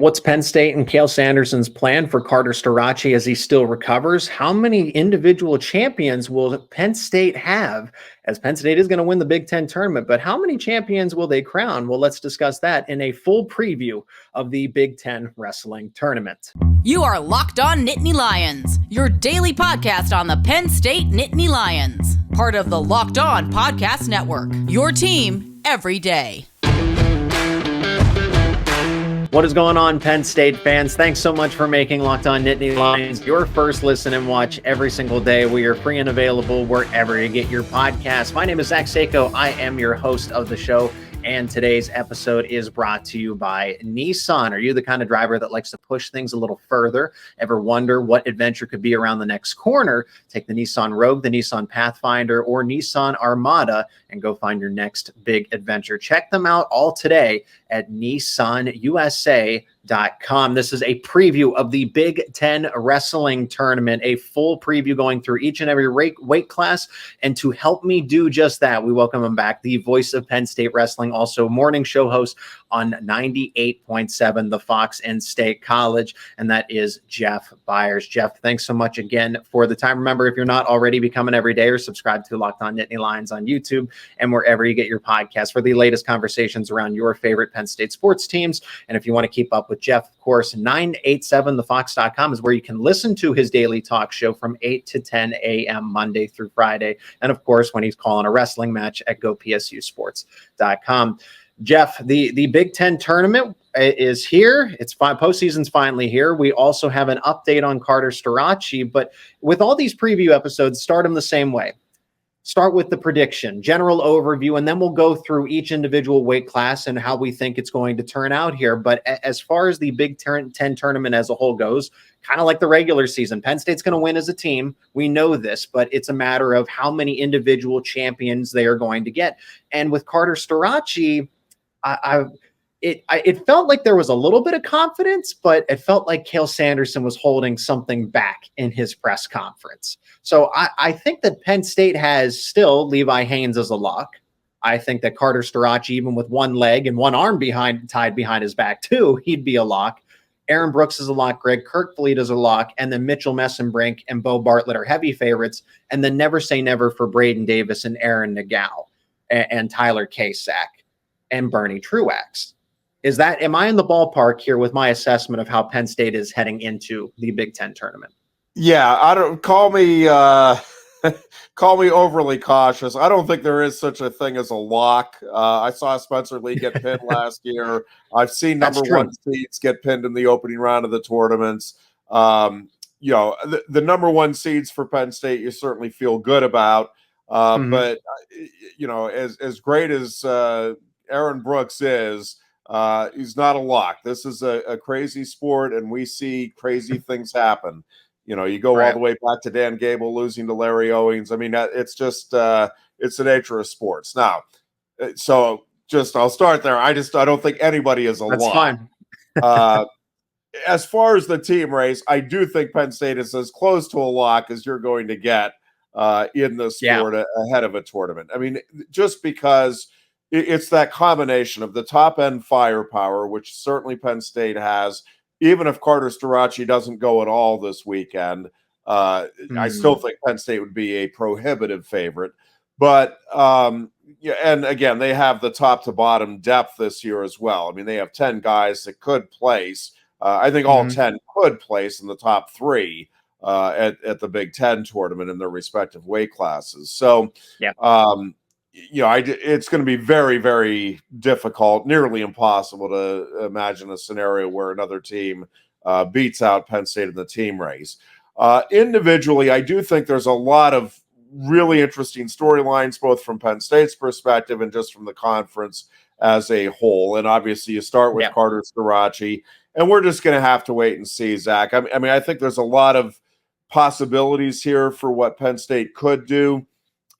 What's Penn State and Cael Sanderson's plan for Carter Starocci as he still recovers? How many individual champions will Penn State have, as Penn State is going to win the Big Ten tournament, but how many champions will they crown? Well, let's discuss that in a full preview of the Big Ten wrestling tournament. You are Locked On Nittany Lions, your daily podcast on the Penn State Nittany Lions, part of the Locked On Podcast Network, your team every day. What is going on, Penn State fans? Thanks so much for making Locked On Nittany Lions your first listen and watch every single day. We are free and available wherever you get your podcasts. My name is Zach Seyko. I am your host of the show, and today's episode is brought to you by Nissan. Are you the kind of driver that likes to push things a little further? Ever wonder what adventure could be around the next corner? Take the Nissan Rogue, the Nissan Pathfinder, or Nissan Armada and go find your next big adventure. Check them out all today at nissanusa.com. This is a preview of the Big Ten wrestling tournament, a full preview going through each and every weight class. And to help me do just that, we welcome him back, the voice of Penn State wrestling, also morning show host on 98.7 The Fox in State College, and that is Jeff Byers. Jeff, thanks so much again for the time. Remember, if you're not already, become an everydayer, subscribe to Locked On Nittany Lions on YouTube and wherever you get your podcasts for the latest conversations around your favorite Penn State sports teams. And if you want to keep up with Jeff, of course, 987thefox.com is where you can listen to his daily talk show from 8 to 10 a.m. Monday through Friday. And of course, when he's calling a wrestling match at gopsusports.com. Jeff, the Big Ten tournament is here. It's postseason's finally here. We also have an update on Carter Starocci, but with all these preview episodes, start them the same way. Start with the prediction, general overview, and then we'll go through each individual weight class and how we think it's going to turn out here. But as far as the Big Ten tournament as a whole goes, kind of like the regular season, Penn State's going to win as a team. We know this, but it's a matter of how many individual champions they are going to get. And with Carter Starocci, it felt like there was a little bit of confidence, but it felt like Cael Sanderson was holding something back in his press conference. So I think that Penn State has still Levi Haines as a lock. I think that Carter Starocci, even with one leg and one arm tied behind his back too, he'd be a lock. Aaron Brooks is a lock. Greg Kerkvliet is a lock. And then Mitchell Mesenbrink and Beau Bartlett are heavy favorites. And then never say never for Braeden Davis and Aaron Nagao and Tyler Kasak and Bernie Truax. Am I in the ballpark here with my assessment of how Penn State is heading into the Big Ten tournament? Yeah, I don't call me overly cautious. I don't think there is such a thing as a lock. I saw Spencer Lee get pinned last year. I've seen number one seeds get pinned in the opening round of the tournaments. The number one seeds for Penn State, you certainly feel good about. But as great as Aaron Brooks is, he's not a lock. This is a crazy sport, and we see crazy things happen. You go all the way back to Dan Gable losing to Larry Owens. I mean, it's just it's the nature of sports. Now, so I'll start there. I don't think anybody is a lock. That's fine. As far as the team race, I do think Penn State is as close to a lock as you're going to get in the sport ahead of a tournament. I mean, just because it's that combination of the top end firepower, which certainly Penn State has. Even if Carter Starocci doesn't go at all this weekend, I still think Penn State would be a prohibitive favorite. But, and again, they have the top to bottom depth this year as well. I mean, they have 10 guys that could place. I think all 10 could place in the top three at the Big Ten tournament in their respective weight classes. So, it's going to be very, very difficult, nearly impossible to imagine a scenario where another team beats out Penn State in the team race. Individually, I do think there's a lot of really interesting storylines, both from Penn State's perspective and just from the conference as a whole. And obviously, you start with Carter Starocci, and we're just going to have to wait and see, Zach. I mean, I think there's a lot of possibilities here for what Penn State could do.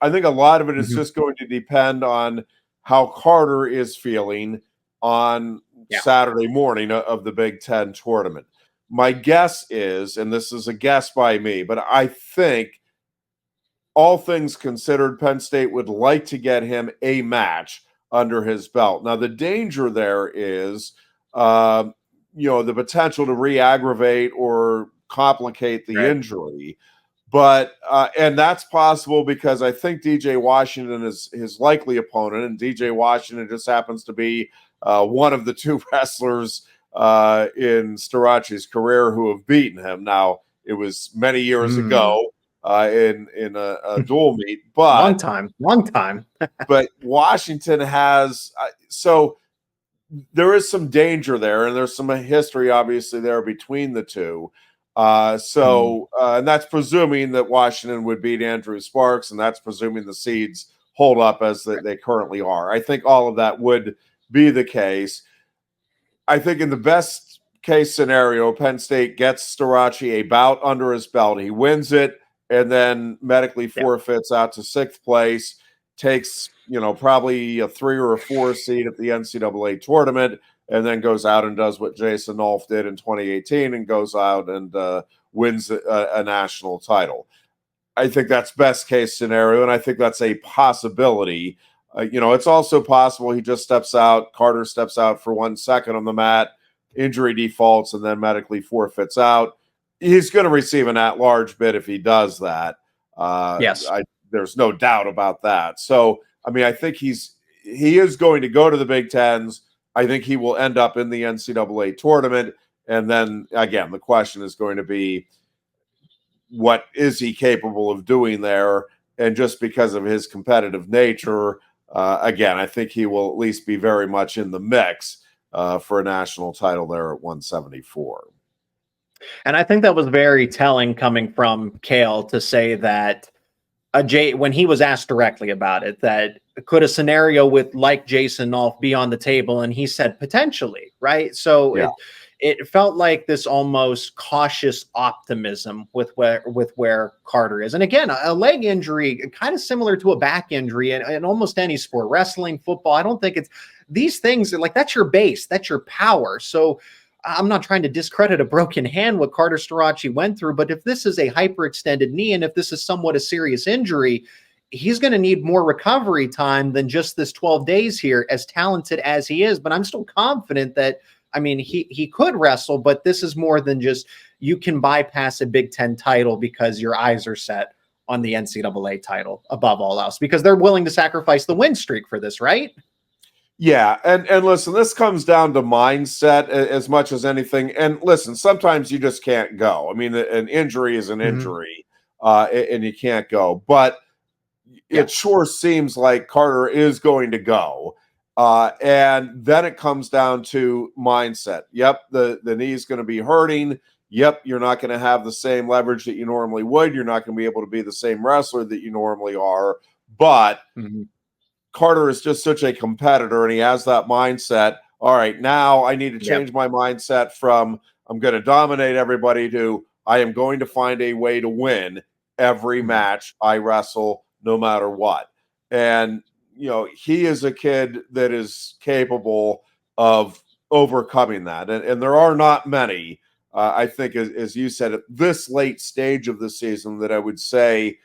I think a lot of it is just going to depend on how Carter is feeling on Saturday morning of the Big Ten tournament. My guess is, and this is a guess by me, but I think all things considered, Penn State would like to get him a match under his belt. Now, the danger there is the potential to re-aggravate or complicate the Right. injury. But and that's possible because I think DJ Washington is his likely opponent, and DJ Washington just happens to be one of the two wrestlers in Starocci's career who have beaten him. Now, it was many years ago in a dual meet, but long time. but Washington has so there is some danger there, and there's some history obviously there between the two. And that's presuming that Washington would beat Andrew Sparks, and that's presuming the seeds hold up as they currently are. I think all of that would be the case. I think in the best case scenario, Penn State gets Starocci a bout under his belt. He wins it and then medically forfeits out to 6th place, takes, probably a 3 or a 4 seed at the NCAA tournament, and then goes out and does what Jason Nolf did in 2018 and goes out and wins a national title. I think that's best case scenario, and I think that's a possibility. It's also possible he just steps out, Carter steps out for 1 second on the mat, injury defaults, and then medically forfeits out. He's going to receive an at-large bid if he does that. Yes. There's no doubt about that. So, I think he is going to go to the Big Tens. I think he will end up in the NCAA tournament. And then, again, the question is going to be, what is he capable of doing there? And just because of his competitive nature, again, I think he will at least be very much in the mix for a national title there at 174. And I think that was very telling coming from Cael to say that when he was asked directly about it, that could a scenario with like Jason Nolf be on the table? And he said potentially, right? So it felt like this almost cautious optimism with where Carter is. And again, a leg injury, kind of similar to a back injury in almost any sport, wrestling, football. I don't think it's these things like that's your base, that's your power. So I'm not trying to discredit a broken hand, what Carter Starocci went through, but if this is a hyperextended knee and if this is somewhat a serious injury, he's going to need more recovery time than just this 12 days here, as talented as he is. But I'm still confident that, he could wrestle, but this is more than just you can bypass a Big Ten title because your eyes are set on the NCAA title above all else, because they're willing to sacrifice the win streak for this, right? Yeah, and listen, this comes down to mindset as much as anything. And listen, sometimes you just can't go. An injury is an injury, and you can't go. But it sure seems like Carter is going to go. And then it comes down to mindset. Yep, the knee is going to be hurting. Yep, you're not going to have the same leverage that you normally would. You're not going to be able to be the same wrestler that you normally are. But Carter is just such a competitor, and he has that mindset. All right, now I need to change my mindset from I'm going to dominate everybody to I am going to find a way to win every match I wrestle, no matter what. And, he is a kid that is capable of overcoming that. And there are not many, I think, as you said, at this late stage of the season that I would say,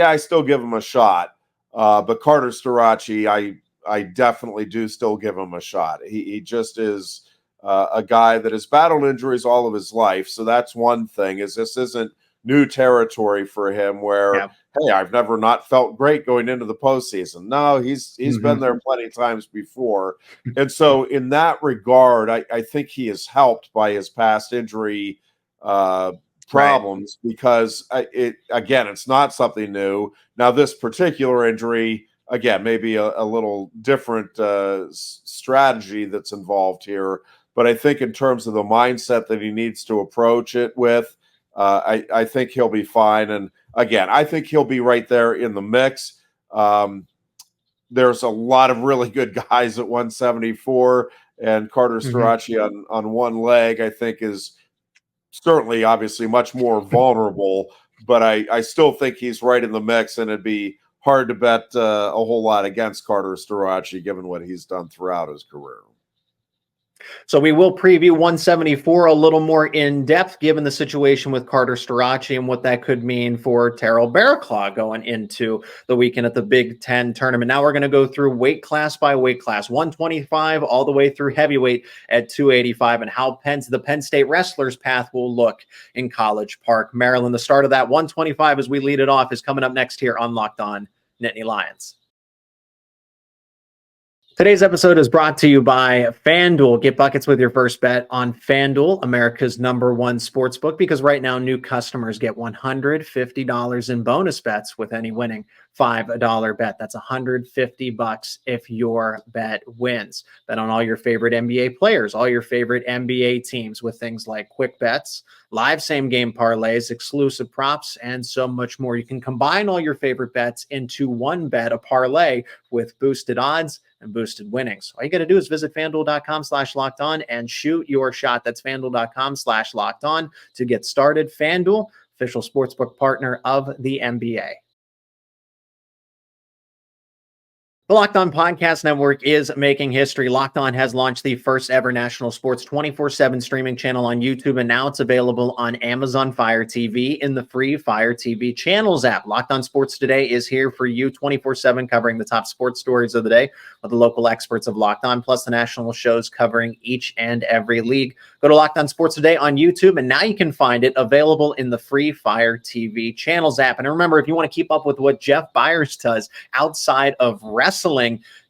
I still give him a shot. But Carter Starocci, I definitely do still give him a shot. He just is a guy that has battled injuries all of his life. So that's one thing, is this isn't new territory for him where, hey, I've never not felt great going into the postseason. No, he's been there plenty of times before. And so in that regard, I think he is helped by his past injury problems because it's not something new. Now, this particular injury, again, maybe a little different strategy that's involved here. But I think in terms of the mindset that he needs to approach it with, I think he'll be fine. And again, I think he'll be right there in the mix. There's a lot of really good guys at 174, and Carter Starocci on one leg, I think, is certainly obviously much more vulnerable, but I still think he's right in the mix, and it'd be hard to bet a whole lot against Carter Starocci given what he's done throughout his career. So we will preview 174 a little more in depth, given the situation with Carter Starocci and what that could mean for Terrell Bearclaw going into the weekend at the Big Ten tournament. Now we're going to go through weight class by weight class, 125 all the way through heavyweight at 285, and how the Penn State wrestlers' path will look in College Park, Maryland. The start of that 125 as we lead it off is coming up next here on Locked On Nittany Lions. Today's episode is brought to you by FanDuel. Get buckets with your first bet on FanDuel, America's #1 sportsbook, because right now new customers get $150 in bonus bets with any winning $5 bet. That's $150 if your bet wins. Bet on all your favorite NBA players, all your favorite NBA teams with things like quick bets, live same game parlays, exclusive props, and so much more. You can combine all your favorite bets into one bet, a parlay, with boosted odds and boosted winnings. All you got to do is visit FanDuel.com/lockedon and shoot your shot. That's FanDuel.com/lockedon to get started. FanDuel, official sportsbook partner of the NBA. The Locked On Podcast Network is making history. Locked On has launched the first ever national sports 24/7 streaming channel on YouTube, and now it's available on Amazon Fire TV in the free Fire TV Channels app. Locked On Sports Today is here for you 24/7, covering the top sports stories of the day with the local experts of Locked On, plus the national shows covering each and every league. Go to Locked On Sports Today on YouTube, and now you can find it available in the free Fire TV Channels app. And remember, if you want to keep up with what Jeff Byers does outside of wrestling,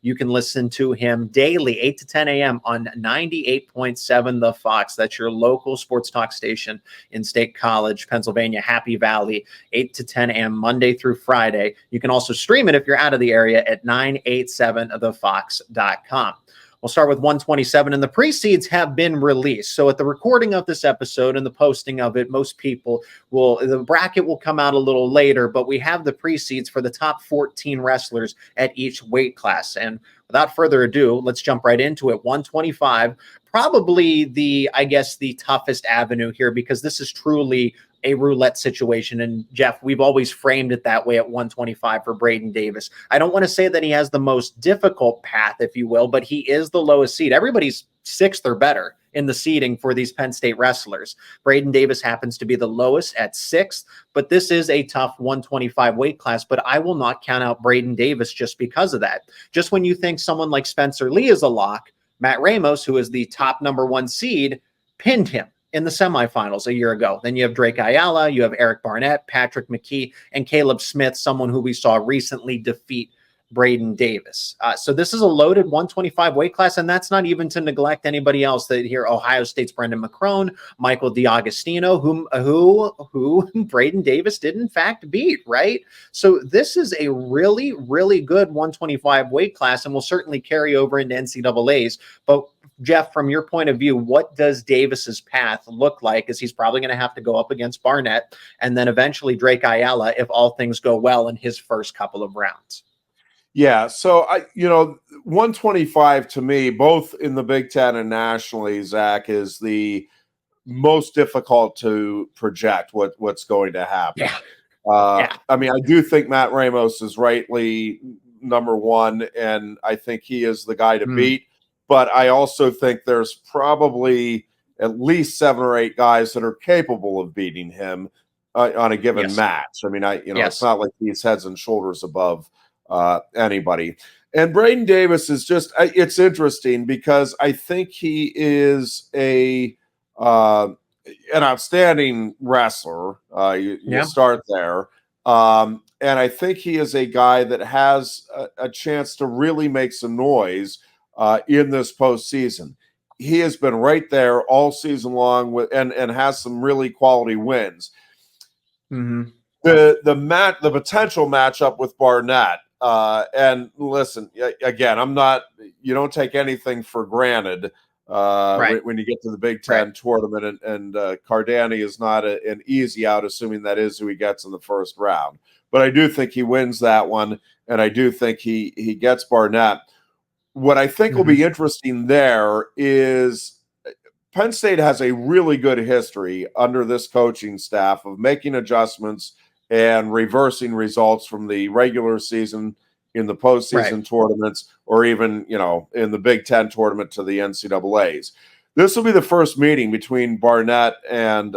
you can listen to him daily, 8 to 10 a.m. on 98.7 The Fox. That's your local sports talk station in State College, Pennsylvania, Happy Valley, 8 to 10 a.m. Monday through Friday. You can also stream it if you're out of the area at 987thefox.com. We'll start with 127, and the pre-seeds have been released. So at the recording of this episode and the posting of it, most people the bracket will come out a little later, but we have the pre-seeds for the top 14 wrestlers at each weight class. And without further ado, let's jump right into it. 125, probably the toughest avenue here, because this is truly a roulette situation. And Jeff, we've always framed it that way at 125 for Braeden Davis. I don't want to say that he has the most difficult path, if you will, but he is the lowest seed. Everybody's sixth or better in the seeding for these Penn State wrestlers. Braeden Davis happens to be the lowest at sixth, but this is a tough 125 weight class, but I will not count out Braeden Davis just because of that. Just when you think someone like Spencer Lee is a lock, Matt Ramos, who is the top #1 seed, pinned him in the semifinals a year ago. Then you have Drake Ayala, you have Eric Barnett, Patrick McKee, and Caleb Smith, someone who we saw recently defeat Braeden Davis. So this is a loaded 125 weight class, and that's not even to neglect anybody else that here. Ohio State's Brendan McCrone, Michael DiAgostino, who Braeden Davis did in fact beat, right? So this is a really, really good 125 weight class, and will certainly carry over into NCAAs. But Jeff, from your point of view, what does Davis's path look like? As he's probably going to have to go up against Barnett and then eventually Drake Ayala if all things go well in his first couple of rounds. Yeah, so 125 to me, both in the Big Ten and nationally, Zach, is the most difficult to project what's going to happen. Yeah. I mean, I do think Matt Ramos is rightly #1, and I think he is the guy to beat. But I also think there's probably at least 7 or 8 guys that are capable of beating him on a given match. I mean, it's not like he's heads and shoulders above anybody. And Braeden Davis is it's interesting because I think he is an outstanding wrestler. You start there. And I think he is a guy that has a chance to really make some noise in this postseason. He has been right there all season long and has some really quality wins. Mm-hmm. The potential matchup with Barnett, and listen, again, you don't take anything for granted when you get to the Big Ten tournament, and Cardani is not an easy out, assuming that is who he gets in the first round. But I do think he wins that one, and I do think he gets Barnett. What I think will be interesting there is Penn State has a really good history under this coaching staff of making adjustments and reversing results from the regular season in the postseason Right. tournaments, or even, in the Big Ten tournament to the NCAAs. This will be the first meeting between Barnett and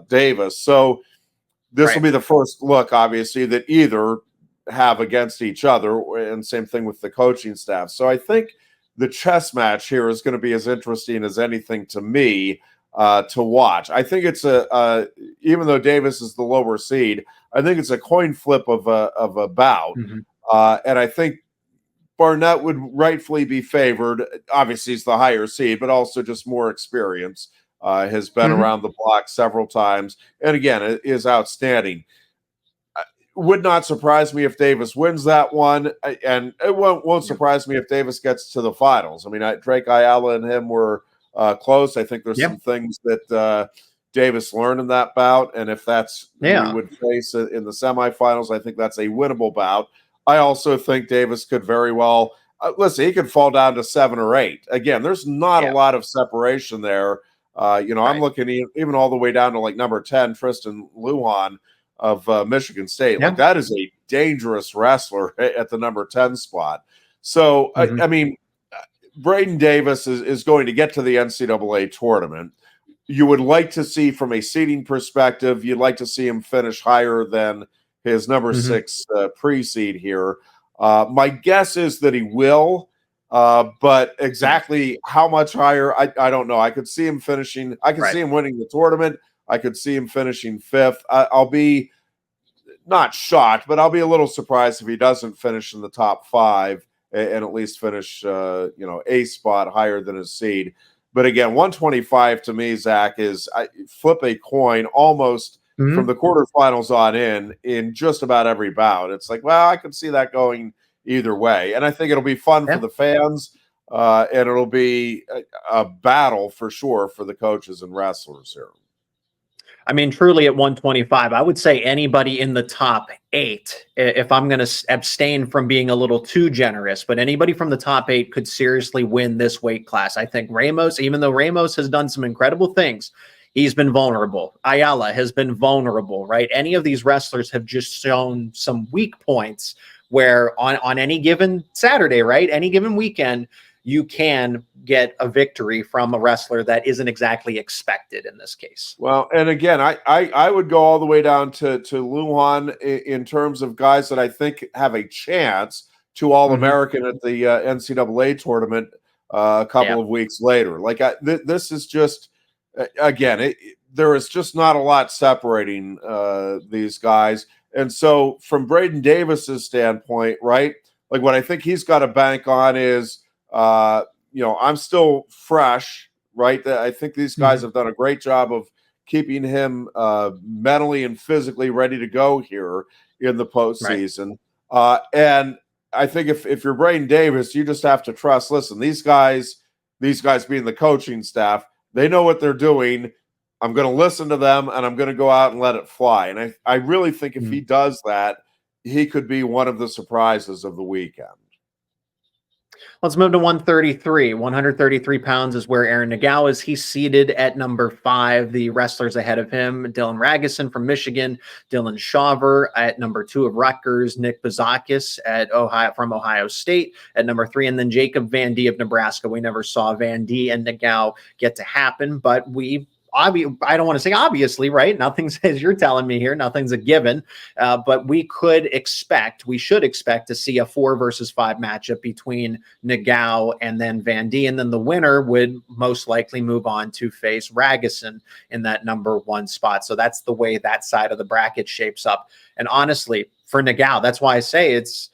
Davis. So this will be the first look, obviously, that either have against each other, and same thing with the coaching staff. So I think the chess match here is going to be as interesting as anything to me to watch. I think it's even though Davis is the lower seed, I think it's a coin flip of a bout. And I think Barnett would rightfully be favored. Obviously, he's the higher seed, but also just more experience. Has been around the block several times. And again, it is outstanding. Would not surprise me if Davis wins that one. And it won't surprise me if Davis gets to the finals. I mean, Drake Ayala and him were close. I think there's some things that Davis learned in that bout. And if that's who we would face in the semifinals, I think that's a winnable bout. I also think Davis could very well listen. He could fall down to 7 or 8. Again, there's not a lot of separation there. I'm looking even all the way down to like number 10, Tristan Lujan of Michigan State. Like, that is a dangerous wrestler at the number 10 spot. So I mean, Braeden Davis is going to get to the NCAA tournament. You would like to see, from a seeding perspective, you'd like to see him finish higher than his number 6 pre-seed here. My guess is that he will, but exactly how much higher, I don't know. I could see him finishing. I could see him winning the tournament. I could see him finishing 5th. I'll be not shocked, but I'll be a little surprised if he doesn't finish in the top 5 and at least finish, a spot higher than his seed. But again, 125 to me, Zach, is flip a coin almost from the quarterfinals on in just about every bout. It's like, well, I can see that going either way. And I think it'll be fun for the fans, and it'll be a battle for sure for the coaches and wrestlers here. I mean, truly at 125, I would say anybody in the top 8, if I'm going to abstain from being a little too generous, but anybody from the top 8 could seriously win this weight class. I think Ramos, even though Ramos has done some incredible things, he's been vulnerable. Ayala has been vulnerable, right? Any of these wrestlers have just shown some weak points where on any given Saturday, right? Any given weekend, you can get a victory from a wrestler that isn't exactly expected in this case. Well, and again, I would go all the way down to Lujan in terms of guys that I think have a chance to All-American at the NCAA tournament a couple of weeks later. Like, this is just, again, there is just not a lot separating these guys. And so from Braeden Davis's standpoint, right, like what I think he's got to bank on is, I'm still fresh, right? I think these guys have done a great job of keeping him mentally and physically ready to go here in the postseason. And I think if you're Braeden Davis, you just have to trust, listen, these guys being the coaching staff, they know what they're doing. I'm going to listen to them, and I'm going to go out and let it fly. And I really think if he does that, he could be one of the surprises of the weekend. Let's move to 133. 133 pounds is where Aaron Nagao is. He's seated at number 5. The wrestlers ahead of him, Dylan Ragusin from Michigan, Dylan Shaver at number 2 of Rutgers, Nick Bazakis from Ohio State at number 3, and then Jacob Van D of Nebraska. We never saw Van D and Nagao get to happen, but I don't want to say obviously, right? Nothing's, as you're telling me here, nothing's a given, but we should expect to see a 4 versus 5 matchup between Nagao and then Van D, and then the winner would most likely move on to face Ragusin in that number 1 spot. So that's the way that side of the bracket shapes up. And honestly, for Nagao, that's why I say it's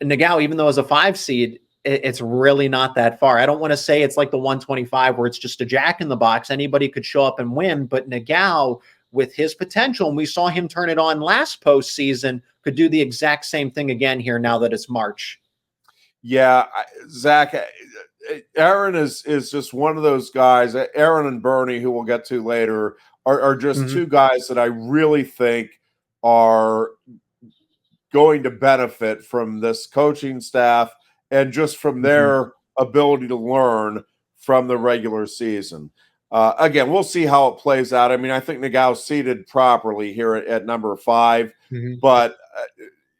Nagao, even though as a 5 seed, it's really not that far. I don't want to say it's like the 125 where it's just a jack in the box. Anybody could show up and win, but Nagao, with his potential, and we saw him turn it on last postseason, could do the exact same thing again here now that it's March. Yeah, Zach, Aaron is just one of those guys. Aaron and Bernie, who we'll get to later, are just 2 guys that I really think are going to benefit from this coaching staff and just from their ability to learn from the regular season. Again, we'll see how it plays out. I mean, I think Nagao's seated properly here at number 5, but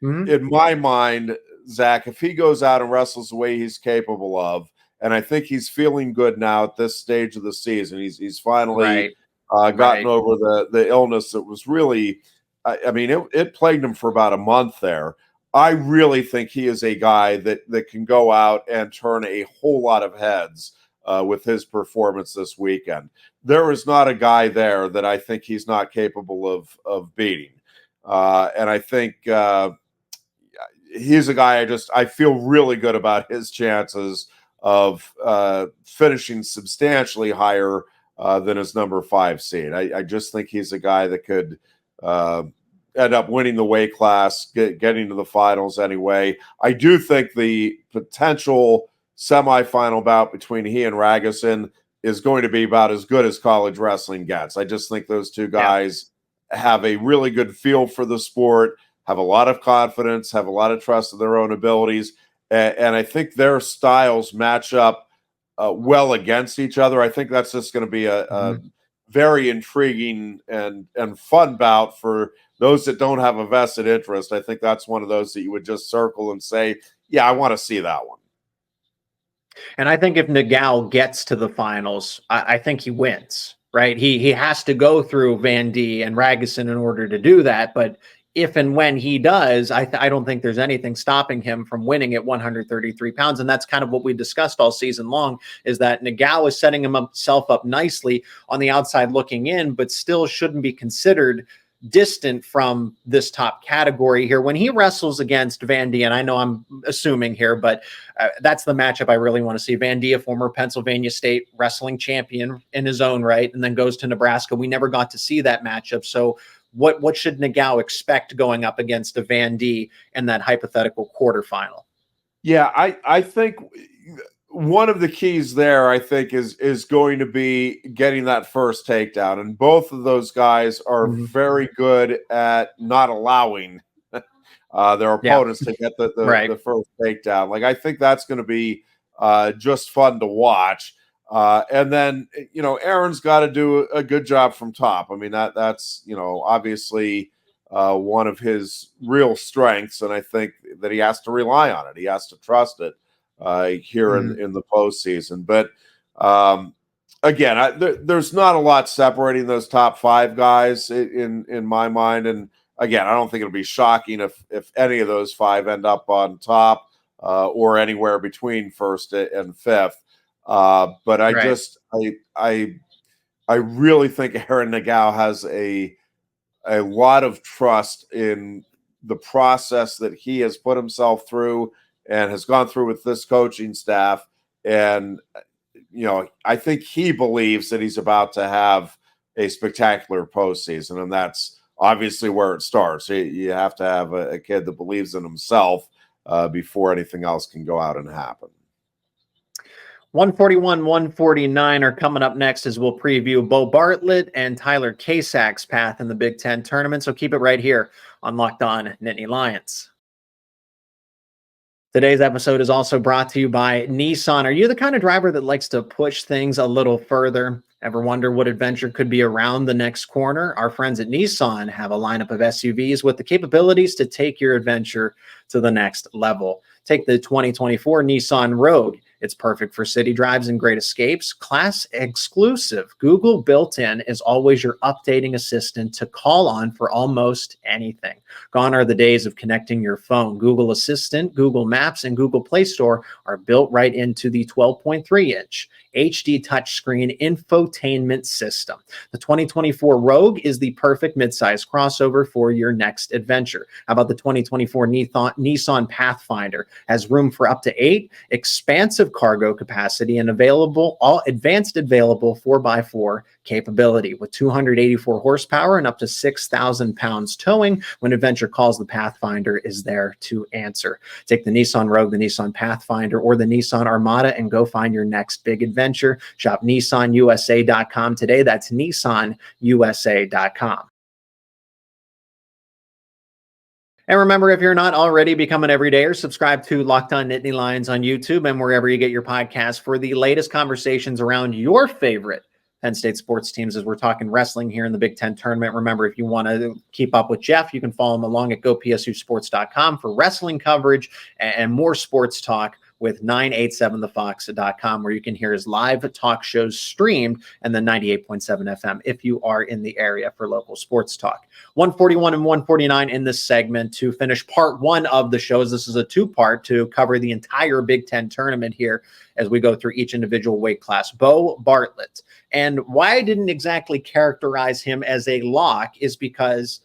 in my mind, Zach, if he goes out and wrestles the way he's capable of, and I think he's feeling good now at this stage of the season. He's finally gotten over the illness that was really, I mean, it plagued him for about a month there. I really think he is a guy that can go out and turn a whole lot of heads with his performance this weekend. There is not a guy there that I think he's not capable of beating. And I think he's a guy I feel really good about his chances of finishing substantially higher than his number 5 seed. I just think he's a guy that could end up winning the weight class, getting to the finals anyway. I do think the potential semifinal bout between he and Ragusin is going to be about as good as college wrestling gets. I just think those two guys have a really good feel for the sport, have a lot of confidence, have a lot of trust in their own abilities, and I think their styles match up well against each other. I think that's just going to be a very intriguing and fun bout for those that don't have a vested interest. I think that's one of those that you would just circle and say, yeah, I want to see that one. And I think if Nagao gets to the finals, I think he wins, right? He has to go through Van D and Ragusin in order to do that. But if and when he does, I don't think there's anything stopping him from winning at 133 pounds. And that's kind of what we discussed all season long, is that Nagao is setting himself up nicely on the outside looking in, but still shouldn't be considered distant from this top category here when he wrestles against Van D. And I know I'm assuming here, but that's the matchup I really want to see. Van D, a former Pennsylvania State wrestling champion in his own right, and then goes to Nebraska. We never got to see that matchup. So what should Nagao expect going up against a Van D in that hypothetical quarterfinal? Yeah, I think one of the keys there, I think, is going to be getting that first takedown. And both of those guys are very good at not allowing their opponents to get the first takedown. Like, I think that's going to be just fun to watch. And then, Aaron's got to do a good job from top. I mean, that's obviously one of his real strengths. And I think that he has to rely on it. He has to trust it here in the postseason. But again, there's not a lot separating those top 5 guys in my mind. And again, I don't think it'll be shocking if any of those 5 end up on top or anywhere between first and fifth. But I really think Aaron Nagao has a lot of trust in the process that he has put himself through and has gone through with this coaching staff. And, I think he believes that he's about to have a spectacular postseason. And that's obviously where it starts. You have to have a kid that believes in himself before anything else can go out and happen. 141, 149 are coming up next as we'll preview Beau Bartlett and Tyler Kasak's path in the Big Ten tournament. So keep it right here on Locked On Nittany Lions. Today's episode is also brought to you by Nissan. Are you the kind of driver that likes to push things a little further? Ever wonder what adventure could be around the next corner? Our friends at Nissan have a lineup of SUVs with the capabilities to take your adventure to the next level. Take the 2024 Nissan Rogue. It's perfect for city drives and great escapes. Class exclusive. Google built-in is always your updating assistant to call on for almost anything. Gone are the days of connecting your phone. Google Assistant, Google Maps, and Google Play Store are built right into the 12.3-inch HD touchscreen infotainment system. The 2024 Rogue is the perfect midsize crossover for your next adventure. How about the 2024 Nissan Pathfinder? Has room for up to 8, expansive cargo capacity, and advanced available 4x4 capability with 284 horsepower and up to 6,000 pounds towing. When adventure calls, the Pathfinder is there to answer. Take the Nissan Rogue, the Nissan Pathfinder, or the Nissan Armada and go find your next big adventure. Shop NissanUSA.com today. That's NissanUSA.com. And remember, if you're not already, become an everydayer. Subscribe to Locked On Nittany Lions on YouTube and wherever you get your podcasts for the latest conversations around your favorite Penn State sports teams as we're talking wrestling here in the Big Ten tournament. Remember, if you want to keep up with Jeff, you can follow him along at gopsusports.com for wrestling coverage and more sports talk with 987thefox.com, where you can hear his live talk shows streamed, and then 98.7 FM if you are in the area for local sports talk. 141 and 149 in this segment to finish part one of the shows. This is a two-part to cover the entire Big Ten tournament here as we go through each individual weight class. Beau Bartlett. And why I didn't exactly characterize him as a lock is because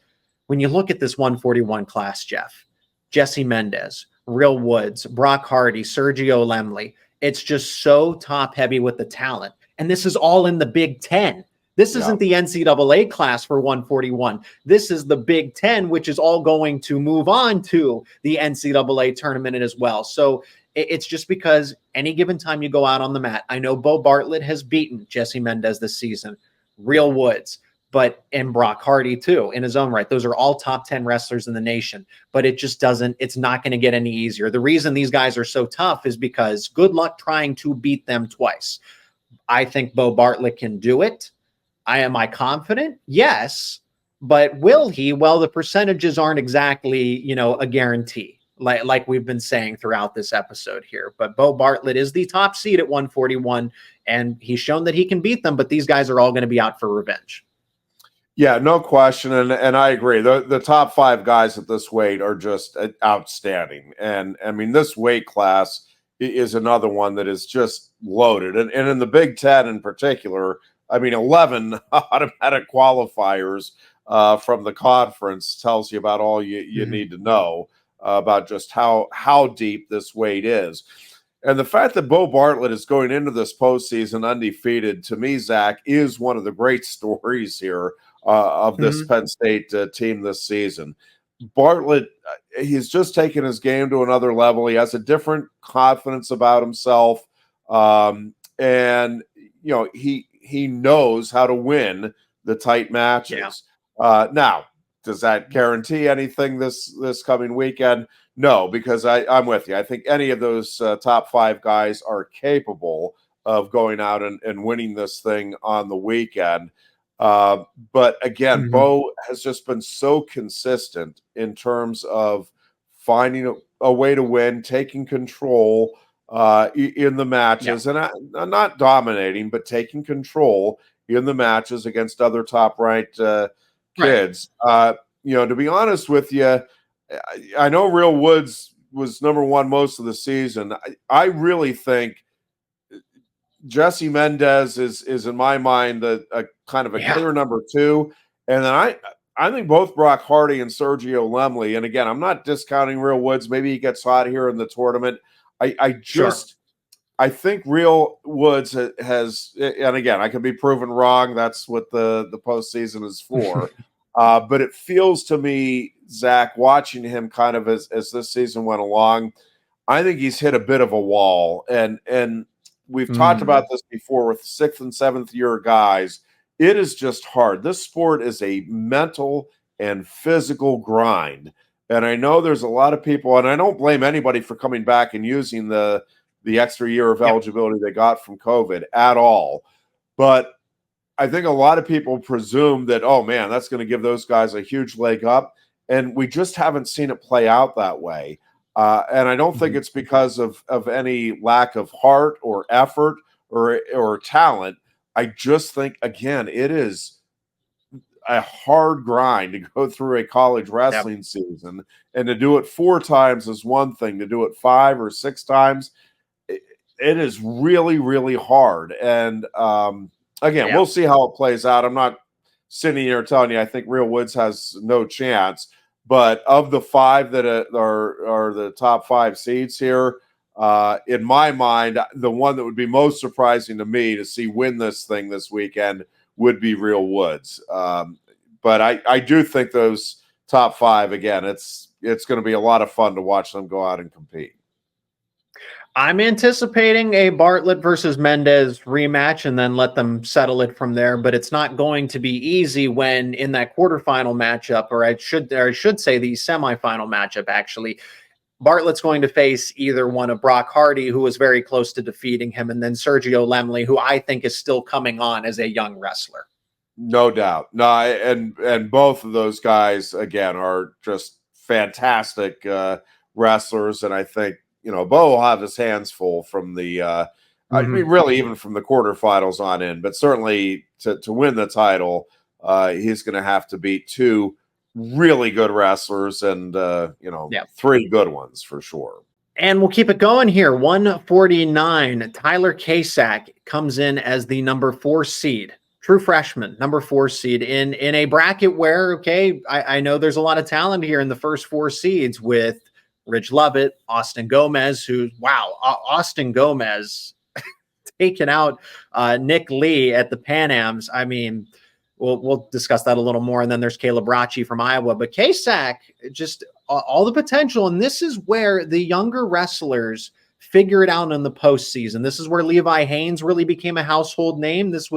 when you look at this 141 class, Jeff, Jesse Mendez, Real Woods, Brock Hardy, Sergio Lemley, it's just so top heavy with the talent. And this is all in the Big Ten. This isn't the NCAA class for 141. This is the Big Ten, which is all going to move on to the NCAA tournament as well. So it's just because any given time you go out on the mat, I know Beau Bartlett has beaten Jesse Mendez this season, Real Woods, and Brock Hardy too, in his own right. Those are all top 10 wrestlers in the nation, but it's not going to get any easier. The reason these guys are so tough is because good luck trying to beat them twice. I think Beau Bartlett can do it. Am I confident? Yes. But will he? Well, the percentages aren't exactly, a guarantee, like we've been saying throughout this episode here. But Beau Bartlett is the top seed at 141, and he's shown that he can beat them, but these guys are all going to be out for revenge. Yeah, no question. And I agree. The top five guys at this weight are just outstanding. And I mean, this weight class is another one that is just loaded. And in the Big Ten in particular, I mean, 11 automatic qualifiers from the conference tells you about all you need to know about just how deep this weight is. And the fact that Beau Bartlett is going into this postseason undefeated, to me, Zach, is one of the great stories here of this Penn State team this season. Bartlett, he's just taken his game to another level. He has a different confidence about himself. And, he knows how to win the tight matches. Yeah. Now, does that guarantee anything this coming weekend? No, because I'm with you. I think any of those top five guys are capable of going out and winning this thing on the weekend. But again, Beau has just been so consistent in terms of finding a way to win, taking control in the matches, and not dominating, but taking control in the matches against other top-ranked kids. To be honest with you, I know Real Woods was number one most of the season. I really think Jesse Mendez is in my mind a kind of a clear number two. And then I think both Brock Hardy and Sergio Lemley, and again, I'm not discounting Real Woods. Maybe he gets hot here in the tournament. I think Real Woods has, and again, I could be proven wrong. That's what the postseason is for. But it feels to me, Zach, watching him kind of as this season went along, I think he's hit a bit of a wall. And we've talked about this before with 6th and 7th year guys. It is just hard. This sport is a mental and physical grind. And I know there's a lot of people, and I don't blame anybody for coming back and using the extra year of eligibility they got from COVID at all. But I think a lot of people presume that, oh man, that's going to give those guys a huge leg up. And we just haven't seen it play out that way. And I don't think it's because of any lack of heart or effort or talent. I just think, again, it is a hard grind to go through a college wrestling season, and to do it 4 times is one thing. To do it 5 or 6 times, it is really, really hard. And again, we'll see how it plays out. I'm not sitting here telling you I think Real Woods has no chance. But of the 5 that are the top 5 seeds here, in my mind, the one that would be most surprising to me to see win this thing this weekend would be Real Woods. But I do think those top 5, again, it's going to be a lot of fun to watch them go out and compete. I'm anticipating a Bartlett versus Mendez rematch and then let them settle it from there. But it's not going to be easy when in that quarterfinal matchup, or I should say the semifinal matchup, actually, Bartlett's going to face either one of Brock Hardy, who was very close to defeating him, and then Sergio Lemley, who I think is still coming on as a young wrestler. No doubt. No, and both of those guys, again, are just fantastic wrestlers. And I think, Beau will have his hands full from the, I mean, really even from the quarterfinals on in, but certainly to win the title, he's going to have to beat two really good wrestlers and, three good ones for sure. And we'll keep it going here. 149, Tyler Kasak comes in as the number 4 seed. True freshman, number 4 seed in a bracket where, okay, I know there's a lot of talent here in the first 4 seeds with Rich Lovett, Austin Gomez, Austin Gomez taking out Nick Lee at the Pan Ams. I mean, we'll discuss that a little more. And then there's Caleb Rachi from Iowa. But Kasak, just all the potential. And this is where the younger wrestlers figure it out in the postseason. This is where Levi Haines really became a household name. Is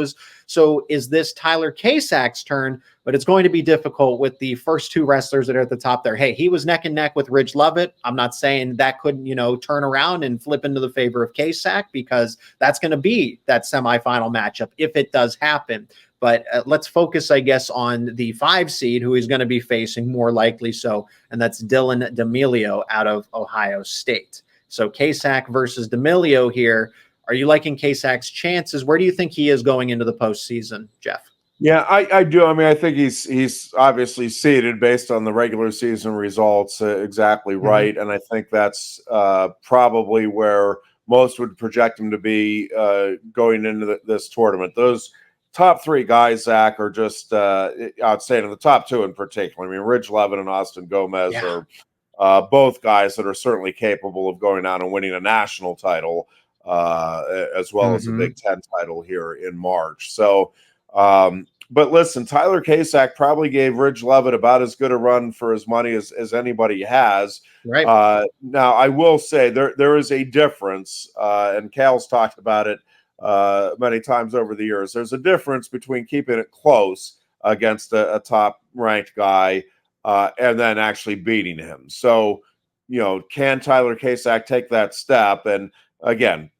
this Tyler Kasak's turn? But it's going to be difficult with the first 2 wrestlers that are at the top there. Hey, he was neck and neck with Rich Lovett. I'm not saying that couldn't, turn around and flip into the favor of Kasak, because that's going to be that semifinal matchup if it does happen. But let's focus, I guess, on the 5 seed, who he's going to be facing more likely so, and that's Dylan D'Amelio out of Ohio State. So Kasak versus D'Amelio here. Are you liking Kasak's chances? Where do you think he is going into the postseason, Jeff? Yeah, I do. I mean, I think he's obviously seeded based on the regular season results exactly right. And I think that's probably where most would project him to be going into this tournament. Those top 3 guys, Zach, are just outstanding. The top 2 in particular. I mean, Rich Lovett and Austin Gomez are both guys that are certainly capable of going out and winning a national title as well as a Big Ten title here in March. So, but listen, Tyler Kasak probably gave Rich Lovett about as good a run for his money as anybody has. Right. Now, I will say there is a difference, and Cael's talked about it many times over the years. There's a difference between keeping it close against a top-ranked guy and then actually beating him. So, can Tyler Kasak take that step? And again,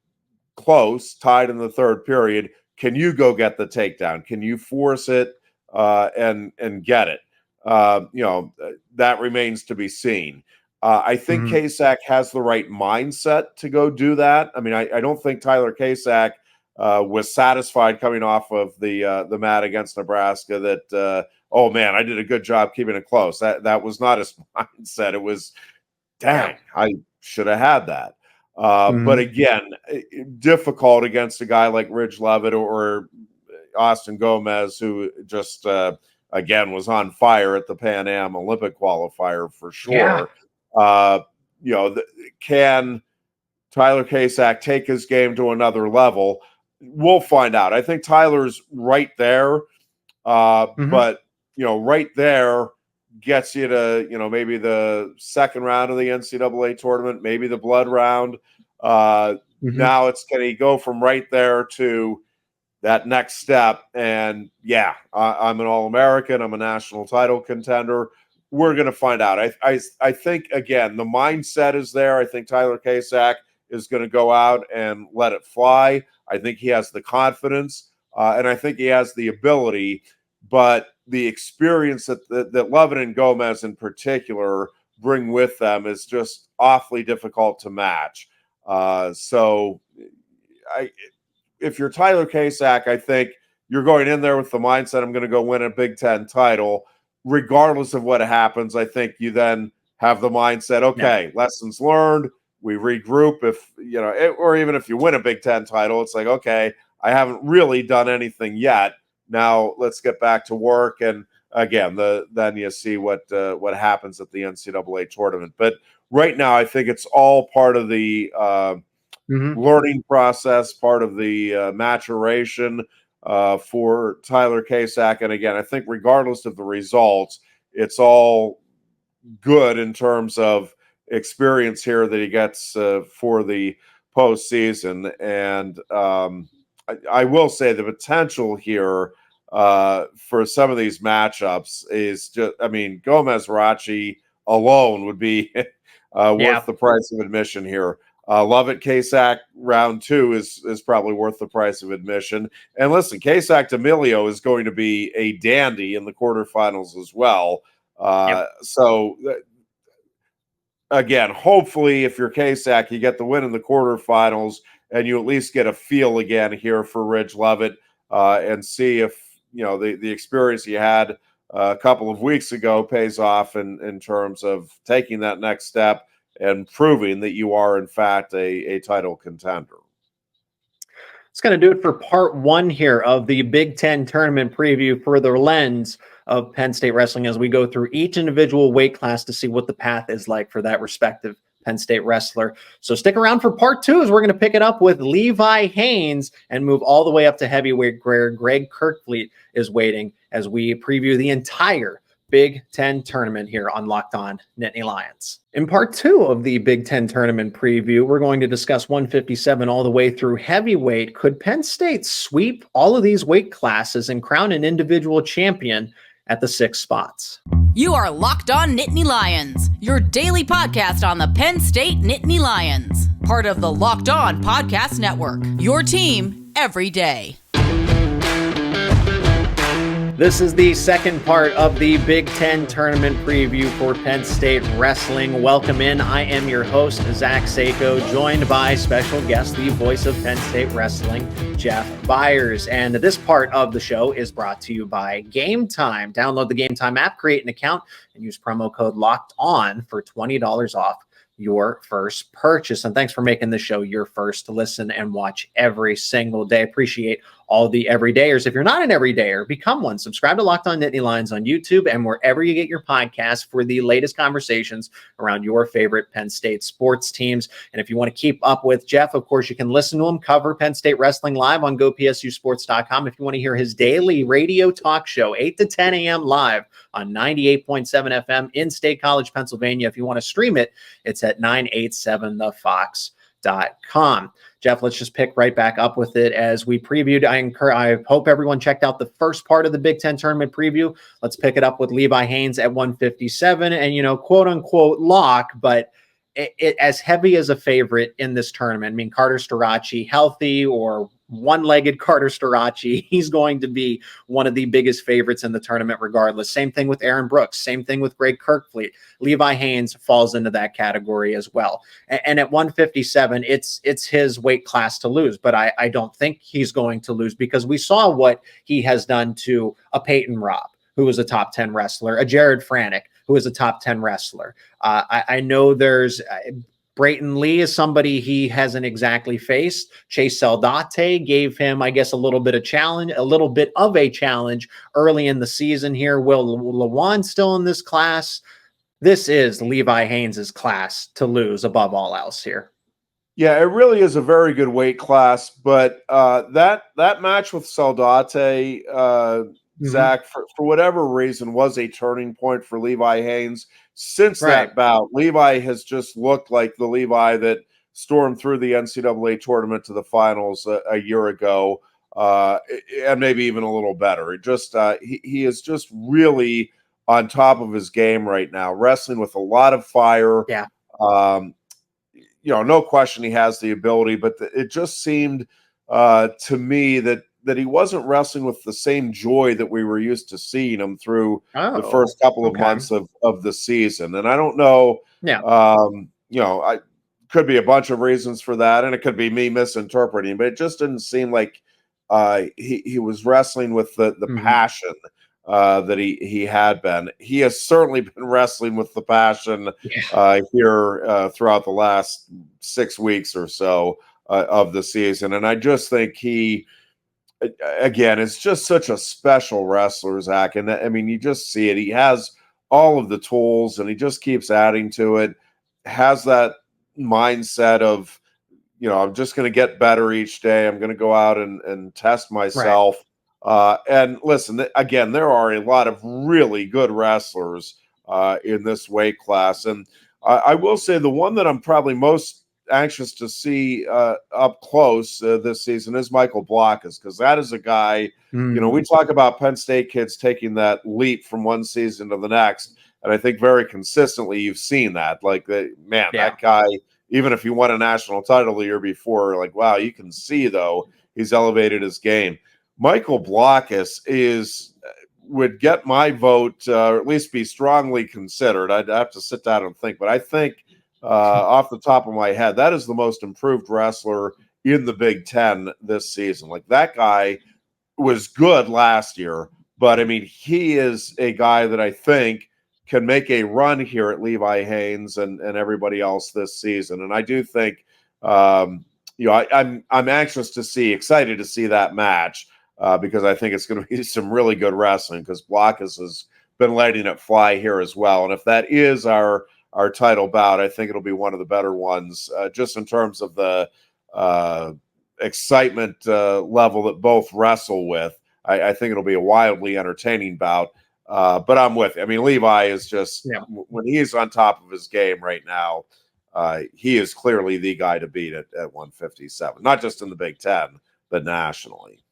close, tied in the 3rd period. Can you go get the takedown? Can you force it and get it? That remains to be seen. I think Kasak has the right mindset to go do that. I mean, I don't think Tyler Kasak was satisfied coming off of the mat against Nebraska that, oh man, I did a good job keeping it close. That was not his mindset. It was, dang, I should have had that. But again, difficult against a guy like Rich Lovett or Austin Gomez, who just, again, was on fire at the Pan Am Olympic qualifier for sure. Can Tyler Kasak take his game to another level? We'll find out. I think Tyler's right there, but, right there gets you to, maybe the second round of the NCAA tournament, maybe the blood round. Now can he go from right there to that next step? And I'm an All-American. I'm a national title contender. We're going to find out. I think, again, the mindset is there. I think Tyler Kasak is going to go out and let it fly. I think he has the confidence, and I think he has the ability, but the experience that Lovett and Gomez in particular bring with them is just awfully difficult to match. So if you're Tyler Kasak, I think you're going in there with the mindset, I'm going to go win a Big Ten title. Regardless of what happens, I think you then have the mindset, okay, lessons learned, we regroup. Or even if you win a Big Ten title, it's like, okay, I haven't really done anything yet. Now let's get back to work. And again, then you see what happens at the NCAA tournament. But right now, I think it's all part of the learning process, part of the maturation for Tyler Kasak. And again, I think regardless of the results, it's all good in terms of experience here that he gets for the postseason. And I will say the potential here for some of these matchups is just, Gomez Rachi alone would be worth the price of admission here. Lovett Kasak round 2 is probably worth the price of admission. And listen, Kasak D'Amelio is going to be a dandy in the quarterfinals as well. So again, hopefully, if you're Kasak, you get the win in the quarterfinals, and you at least get a feel again here for Ridge Levitt, and see if the experience you had a couple of weeks ago pays off in terms of taking that next step and proving that you are, in fact, a title contender. It's going to do it for part 1 here of the Big Ten tournament preview for the lens of Penn State wrestling as we go through each individual weight class to see what the path is like for that respective Penn State wrestler. So stick around for part 2 as we're going to pick it up with Levi Haines and move all the way up to heavyweight where Greg Kerkvliet is waiting as we preview the entire Big Ten tournament here on Locked On Nittany Lions. In part 2 of the Big Ten tournament preview, we're going to discuss 157 all the way through heavyweight. Could Penn State sweep all of these weight classes and crown an individual champion at the 6 spots? You are Locked On Nittany Lions, your daily podcast on the Penn State Nittany Lions, part of the Locked On Podcast Network, your team every day. This is the second part of the Big Ten tournament preview for Penn State wrestling. Welcome in. I am your host, Zach Seyko, joined by special guest, the voice of Penn State wrestling, Jeff Byers. And this part of the show is brought to you by Gametime. Download the Gametime app, create an account, and use promo code Locked On for $20 off your first purchase. And thanks for making the show your first to listen and watch every single day. Appreciate all the everydayers. If you're not an everydayer, become one. Subscribe to Locked On Nittany Lions on YouTube and wherever you get your podcasts for the latest conversations around your favorite Penn State sports teams. And if you want to keep up with Jeff, of course, you can listen to him cover Penn State wrestling live on GoPSUSports.com. If you want to hear his daily radio talk show, 8 to 10 a.m. live on 98.7 FM in State College, Pennsylvania. If you want to stream it, it's at 987thefox.com. Jeff, let's just pick right back up with it as we previewed. I hope everyone checked out the first part of the Big Ten tournament preview. Let's pick it up with Levi Haines at 157 and, quote unquote lock, but it as heavy as a favorite in this tournament. I mean, Carter Starocci healthy or one-legged Carter Starocci, he's going to be one of the biggest favorites in the tournament regardless. Same thing with Aaron Brooks. Same thing with Greg Kerkvliet. Levi Haines falls into that category as well. And at 157, it's his weight class to lose, but I don't think he's going to lose because we saw what he has done to a Peyton Robb, who was a top 10 wrestler, a Jared Franick, who is a top 10 wrestler. I know there's Brayton Lee is somebody he hasn't exactly faced. Chase Saldate gave him, I guess, a little bit of a challenge early in the season here. Will Lewan still in this class? This is Levi Haines' class to lose above all else here. Yeah, it really is a very good weight class, but that match with Saldate, Zach, for whatever reason, was a turning point for Levi Haines. Since that bout, Levi has just looked like the Levi that stormed through the NCAA tournament to the finals a year ago, and maybe even a little better. It just he is just really on top of his game right now, wrestling with a lot of fire. Yeah. No question he has the ability, but it just seemed to me that he wasn't wrestling with the same joy that we were used to seeing him through the first couple of months of the season. And I don't know, I could be a bunch of reasons for that, and it could be me misinterpreting, but it just didn't seem like he was wrestling with the passion that he had been. He has certainly been wrestling with the passion here throughout the last 6 weeks or so of the season. And I just think again, it's just such a special wrestler, Zach. And I mean, you just see it. He has all of the tools and he just keeps adding to it, has that mindset of, I'm just going to get better each day. I'm going to go out and test myself. And listen, again, there are a lot of really good wrestlers in this weight class. And I will say the one that I'm probably most anxious to see up close this season is Michael Blockus, because that is a guy, we talk about Penn State kids taking that leap from one season to the next. And I think very consistently you've seen that. Like, that guy, even if he won a national title the year before, like, wow, you can see, though, he's elevated his game. Michael Blockus would get my vote, or at least be strongly considered. I'd have to sit down and think, but I think off the top of my head, that is the most improved wrestler in the Big Ten this season. Like, that guy was good last year, but I mean, he is a guy that I think can make a run here at Levi Haines and everybody else this season. And I do think, I'm excited to see that match because I think it's going to be some really good wrestling, because Blockus has been letting it fly here as well. And if that is our title bout, I think it'll be one of the better ones, just in terms of the excitement level that both wrestle with. I think it'll be a wildly entertaining bout. But I'm with you. I mean, Levi is just, when he's on top of his game right now, he is clearly the guy to beat at 157, not just in the Big Ten, but nationally.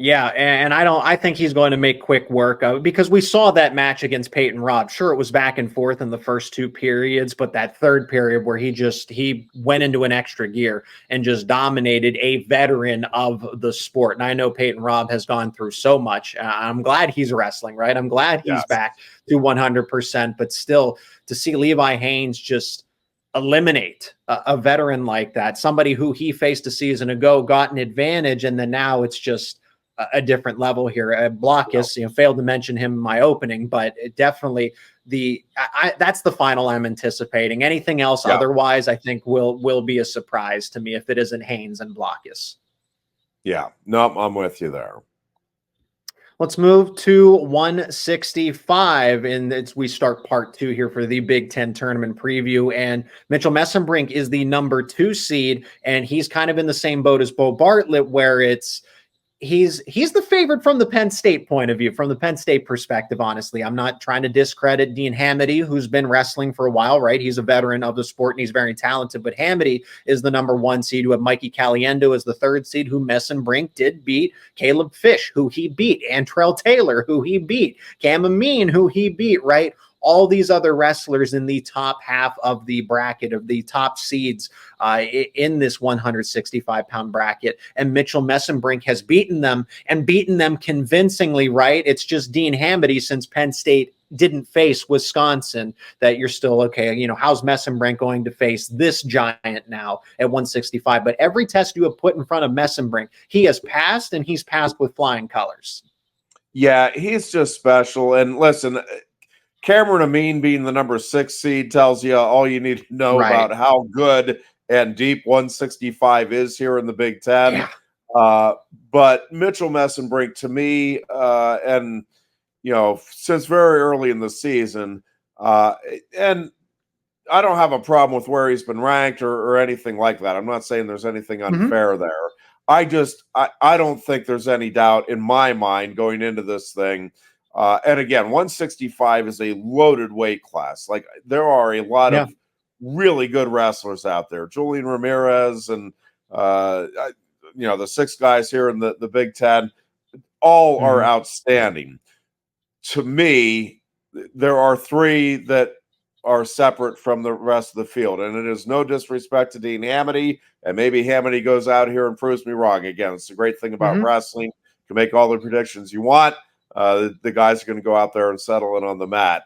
Yeah, and I think he's going to make quick work of it, because we saw that match against Peyton Robb. Sure, it was back and forth in the first two periods, but that third period where he went into an extra gear and just dominated a veteran of the sport. And I know Peyton Robb has gone through so much. I'm glad he's wrestling, right? I'm glad he's back to 100%, but still, to see Levi Haines just eliminate a veteran like that, somebody who he faced a season ago, got an advantage, and then now it's just a different level here. Blockus, failed to mention him in my opening, but it definitely that's the final I'm anticipating. Anything else otherwise, I think will be a surprise to me if it isn't Haines and Blockus. Yeah, no, I'm with you there. Let's move to 165, and we start part 2 here for the Big Ten tournament preview. And Mitchell Mesenbrink is the number 2 seed, and he's kind of in the same boat as Beau Bartlett, where he's the favorite from the Penn State point of view, from the Penn State perspective. Honestly, I'm not trying to discredit Dean Hamady, who's been wrestling for a while, right? He's a veteran of the sport and he's very talented, but Hamady is the number 1 seed. You have Mikey Caliendo as the 3rd seed, who Mesenbrink did beat, Caleb Fish, who he beat, Antrell Taylor, who he beat, Cam Amin, who he beat, right? All these other wrestlers in the top half of the bracket, of the top seeds in this 165-pound bracket. And Mitchell Mesenbrink has beaten them, and beaten them convincingly, right? It's just Dean Hamady, since Penn State didn't face Wisconsin, that you're still, okay, how's Mesenbrink going to face this giant now at 165? But every test you have put in front of Mesenbrink, he has passed, and he's passed with flying colors. Yeah, he's just special. And listen, Cameron Amin being the number 6 seed tells you all you need to know about how good and deep 165 is here in the Big Ten. But Mitchell Mesenbrink, to me, and since very early in the season, and I don't have a problem with where he's been ranked or anything like that. I'm not saying there's anything unfair there. I don't think there's any doubt in my mind going into this thing. And again, 165 is a loaded weight class. Like, there are a lot of really good wrestlers out there. Julian Ramirez and, the 6 guys here in the Big Ten, all are outstanding. To me, there are 3 that are separate from the rest of the field. And it is no disrespect to Dean Hamady. And maybe Hamady goes out here and proves me wrong. Again, it's the great thing about wrestling. You can make all the predictions you want. The guys are going to go out there and settle in on the mat.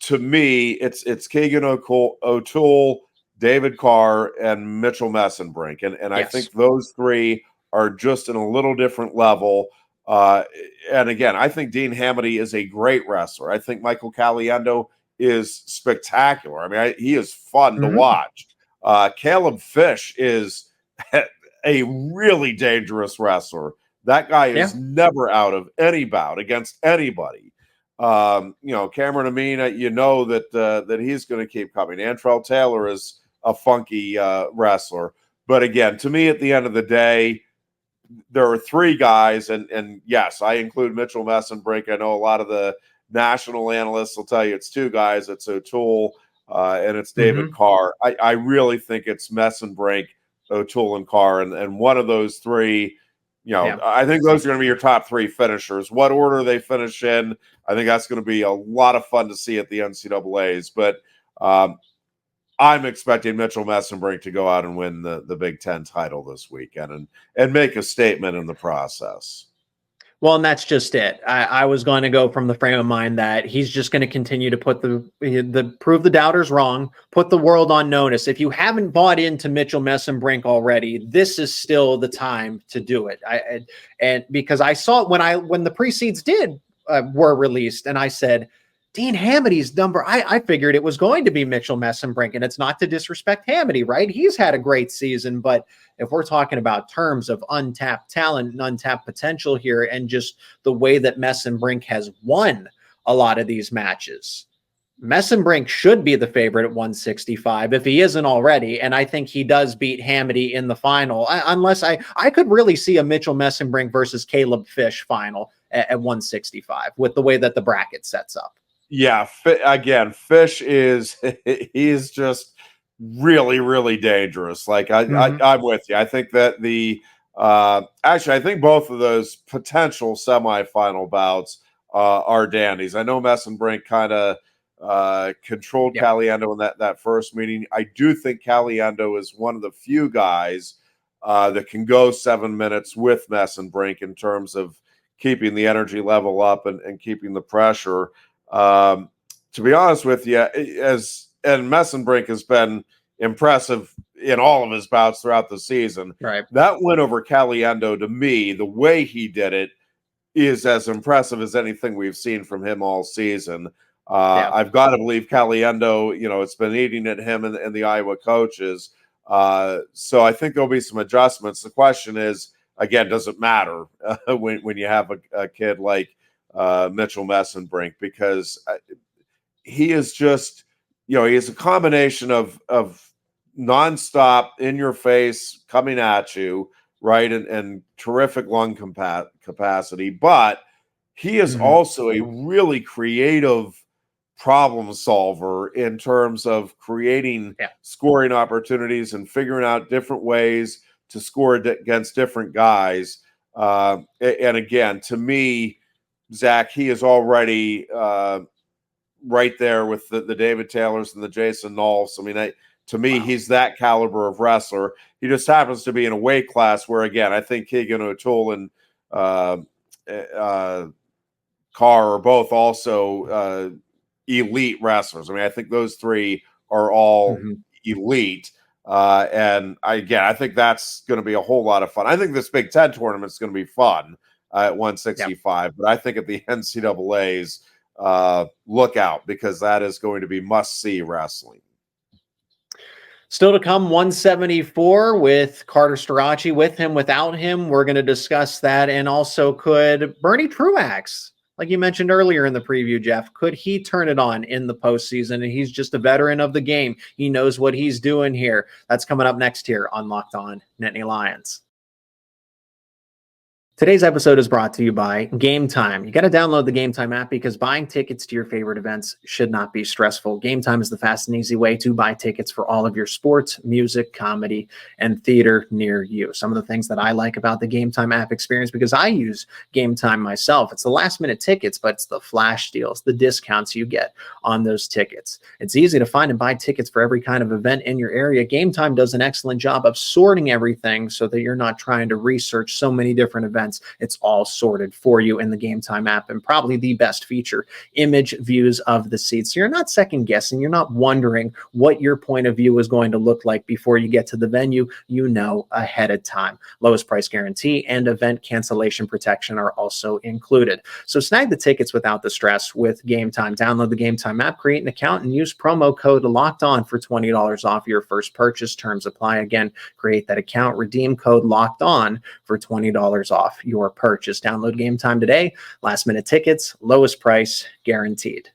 To me, it's Keegan O'Toole, David Carr, and Mitchell Mesenbrink. And I think those 3 are just in a little different level. And again, I think Dean Hamady is a great wrestler. I think Michael Caliendo is spectacular. I mean, he is fun to watch. Caleb Fish is a really dangerous wrestler. That guy is never out of any bout against anybody. Cameron Amin, that he's going to keep coming. Antrell Taylor is a funky wrestler. But again, to me, at the end of the day, there are 3 guys, and yes, I include Mitchell Mesenbrink. I know a lot of the national analysts will tell you it's 2 guys. It's O'Toole and it's David Carr. I really think it's Mesenbrink, O'Toole, and Carr, and one of those 3 I think those are going to be your top three finishers. What order they finish in, I think that's going to be a lot of fun to see at the NCAAs. But I'm expecting Mitchell Mesenbrink to go out and win the Big Ten title this weekend and make a statement in the process. Well, and that's just it. I was going to go from the frame of mind that he's just going to continue to put the prove the doubters wrong, put the world on notice. If you haven't bought into Mitchell Mesenbrink already, this is still the time to do it. And because I saw it when the pre-seeds were released, and I said, Dean Hamity's number, I figured it was going to be Mitchell Mesenbrink, and it's not to disrespect Hamity, right? He's had a great season, but if we're talking about terms of untapped talent and untapped potential here and just the way that Mesenbrink has won a lot of these matches, Mesenbrink should be the favorite at 165 if he isn't already, and I think he does beat Hamity in the final, unless I could really see a Mitchell Mesenbrink versus Caleb Fish final at 165 with the way that the bracket sets up. Yeah, again, Fish he's just really, really dangerous. Like I'm with you. I think that I think both of those potential semifinal bouts are dandies. I know Mesenbrink kind of controlled Caliendo in that first meeting. I do think Caliendo is one of the few guys that can go 7 minutes with Mesenbrink in terms of keeping the energy level up and keeping the pressure. To be honest with you, and Mesenbrink has been impressive in all of his bouts throughout the season. Right. That win over Caliendo, to me, the way he did it is as impressive as anything we've seen from him all season. I've got to believe Caliendo, it's been eating at him and the Iowa coaches. So I think there'll be some adjustments. The question is, again, does it matter when you have a kid like Mitchell Mesenbrink, because he is just, he is a combination of nonstop in your face coming at you, right, and terrific lung capacity, but he is also a really creative problem solver in terms of creating scoring opportunities and figuring out different ways to score against different guys. And again, to me, Zach, he is already right there with the David Taylors and the Jason Nolfs. I mean, to me, he's that caliber of wrestler. He just happens to be in a weight class where, again, I think Keegan O'Toole and Carr are both also elite wrestlers. I mean, I think those three are all elite. And I think that's going to be a whole lot of fun. I think this Big Ten tournament is going to be fun at 165, but I think at the NCAAs, look out, because that is going to be must-see wrestling. Still to come, 174 with Carter Starocci, with him, without him. We're going to discuss that. And also, could Bernie Truax, like you mentioned earlier in the preview, Jeff, could he turn it on in the postseason? And he's just a veteran of the game. He knows what he's doing here. That's coming up next here on Locked On Nittany Lions. Today's episode is brought to you by Gametime. You got to download the Gametime app because buying tickets to your favorite events should not be stressful. Gametime is the fast and easy way to buy tickets for all of your sports, music, comedy, and theater near you. Some of the things that I like about the Gametime app experience, because I use Gametime myself, it's the last minute tickets, but it's the flash deals, the discounts you get on those tickets. It's easy to find and buy tickets for every kind of event in your area. Gametime does an excellent job of sorting everything so that you're not trying to research so many different events. It's all sorted for you in the Gametime app, and probably the best feature, image views of the seats. So you're not second guessing. You're not wondering what your point of view is going to look like before you get to the venue. You know ahead of time. Lowest price guarantee and event cancellation protection are also included. So snag the tickets without the stress with Gametime. Download the Gametime app, create an account, and use promo code Locked On for $20 off your first purchase. Terms apply. Again, create that account, redeem code Locked On for $20 off your purchase. Download Gametime today. Last minute tickets, lowest price guaranteed.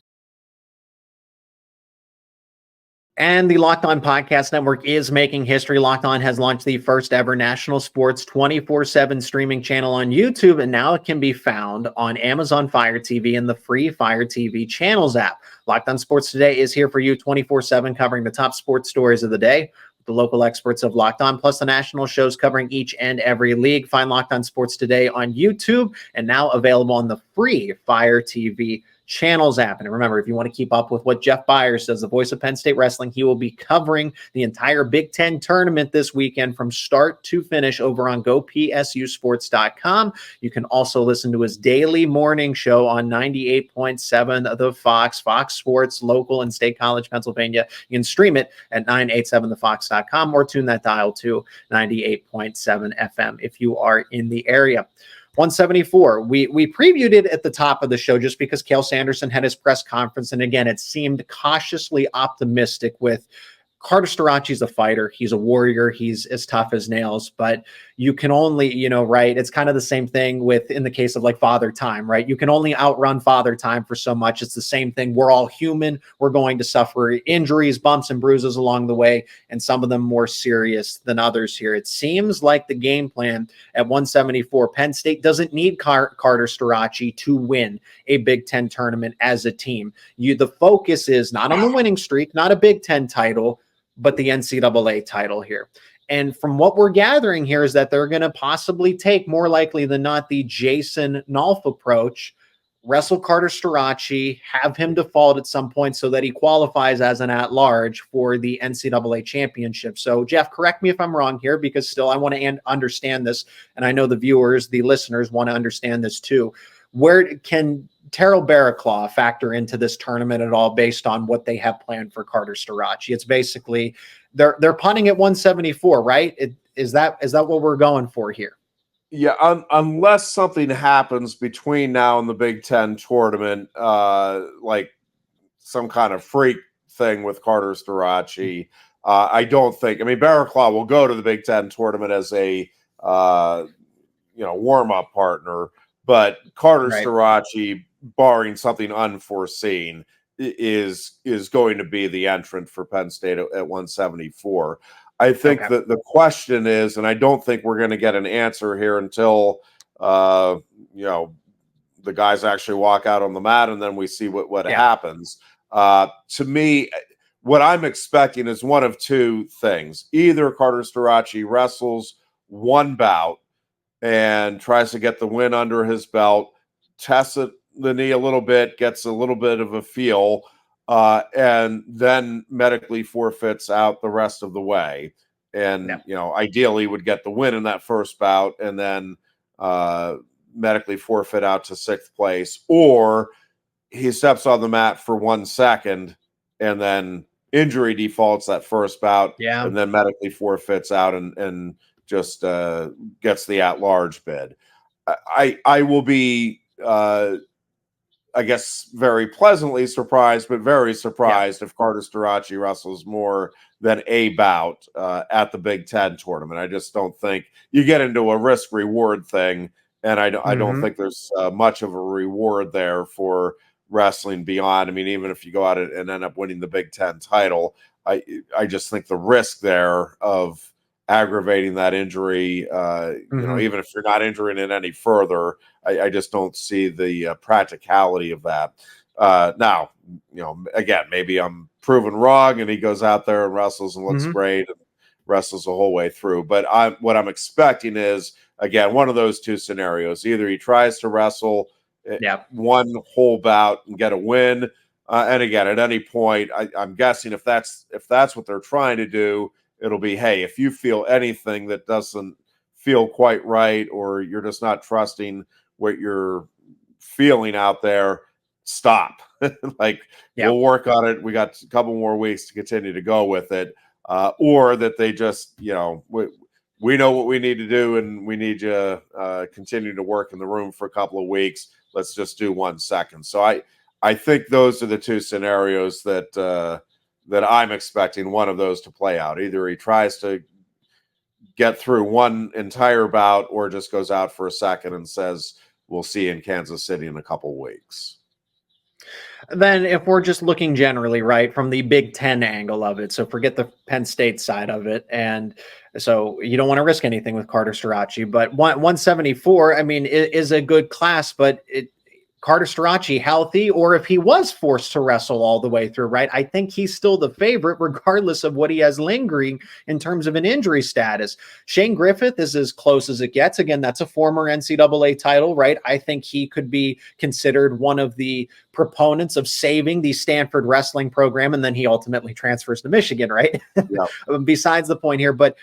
And the Locked On Podcast Network is making history. Locked On has launched the first ever national sports 24/7 streaming channel on YouTube, and now it can be found on Amazon Fire TV and the free Fire TV channels app. Locked On Sports Today is here for you 24/7, covering the top sports stories of the day. the local experts of Locked On, plus the national shows covering each and every league. Find Locked On Sports Today on YouTube and now available on the free Fire TV Channels app. And remember, if you want to keep up with what Jeff Byers does, the voice of Penn State wrestling, he will be covering the entire Big Ten tournament this weekend from start to finish over on GoPSUSports.com. You can also listen to his daily morning show on 98.7 The Fox Sports, local in State College, Pennsylvania. You can stream it at 987thefox.com or tune that dial to 98.7 FM if you are in the area. 174. We previewed it at the top of the show just because Cael Sanderson had his press conference. And again, it seemed cautiously optimistic with Carter Starocci's a fighter. He's a warrior. He's as tough as nails, but you can only, right. It's kind of the same thing with, in the case of like Father Time, right? You can only outrun Father Time for so much. It's the same thing. We're all human. We're going to suffer injuries, bumps and bruises along the way, and some of them more serious than others here. It seems like the game plan at 174, Penn State doesn't need Carter Starocci to win a Big Ten tournament as a team. The focus is not on the winning streak, not a Big Ten title, but the NCAA title here. And from what we're gathering here is that they're going to possibly take, more likely than not, the Jason Nolf approach, wrestle Carter Starocci, have him default at some point so that he qualifies as an at-large for the NCAA championship. So, Jeff, correct me if I'm wrong here, because still I want to understand this, and I know the viewers, the listeners want to understand this too. Where can Terrell Barraclaw factor into this tournament at all based on what they have planned for Carter Starocci? It's basically they're punting at 174, right? Is that what we're going for here? Yeah, unless something happens between now and the Big Ten tournament, like some kind of freak thing with Carter Starocci, I don't think. I mean, Barraclaw will go to the Big Ten tournament as a warm-up partner, but Carter Starocci, barring something unforeseen, is going to be the entrant for Penn State at 174. I think that the question is, and I don't think we're going to get an answer here until the guys actually walk out on the mat, and then we see what happens. To me, what I'm expecting is one of two things: either Carter Starocci wrestles one bout and tries to get the win under his belt, tests the knee a little bit, gets a little bit of a feel, and then medically forfeits out the rest of the way. And, ideally would get the win in that first bout and then medically forfeit out to sixth place. Or he steps on the mat for 1 second and then injury defaults that first bout and then medically forfeits out and just gets the at-large bid. I will be, I guess, very pleasantly surprised, but very surprised if Carter Starocci wrestles more than a bout at the Big Ten tournament. I just don't think you get into a risk-reward thing, and I don't think there's much of a reward there for wrestling beyond. I mean, even if you go out and end up winning the Big Ten title, I just think the risk there of aggravating that injury, even if you're not injuring it any further, I just don't see the practicality of that. Now, again, maybe I'm proven wrong and he goes out there and wrestles and looks great and wrestles the whole way through. But what I'm expecting is, again, one of those two scenarios. Either he tries to wrestle one whole bout and get a win. And again, at any point, I'm guessing if that's what they're trying to do, it'll be, hey, if you feel anything that doesn't feel quite right, or you're just not trusting what you're feeling out there, stop. We'll work on it. We got a couple more weeks to continue to go with it. Or that they just, we know what we need to do, and we need you continue to work in the room for a couple of weeks. Let's just do 1 second. So I think those are the two scenarios that I'm expecting one of those to play out. Either he tries to get through one entire bout or just goes out for a second and says, we'll see you in Kansas City in a couple of weeks. Then if we're just looking generally, right, from the Big Ten angle of it, so forget the Penn State side of it, and so you don't want to risk anything with Carter Starocci, but 174, I mean, is a good class, but Carter Starocci healthy, or if he was forced to wrestle all the way through, right? I think he's still the favorite, regardless of what he has lingering in terms of an injury status. Shane Griffith is as close as it gets. Again, that's a former NCAA title, right? I think he could be considered one of the proponents of saving the Stanford wrestling program, and then he ultimately transfers to Michigan, right? Yeah. Besides the point here, but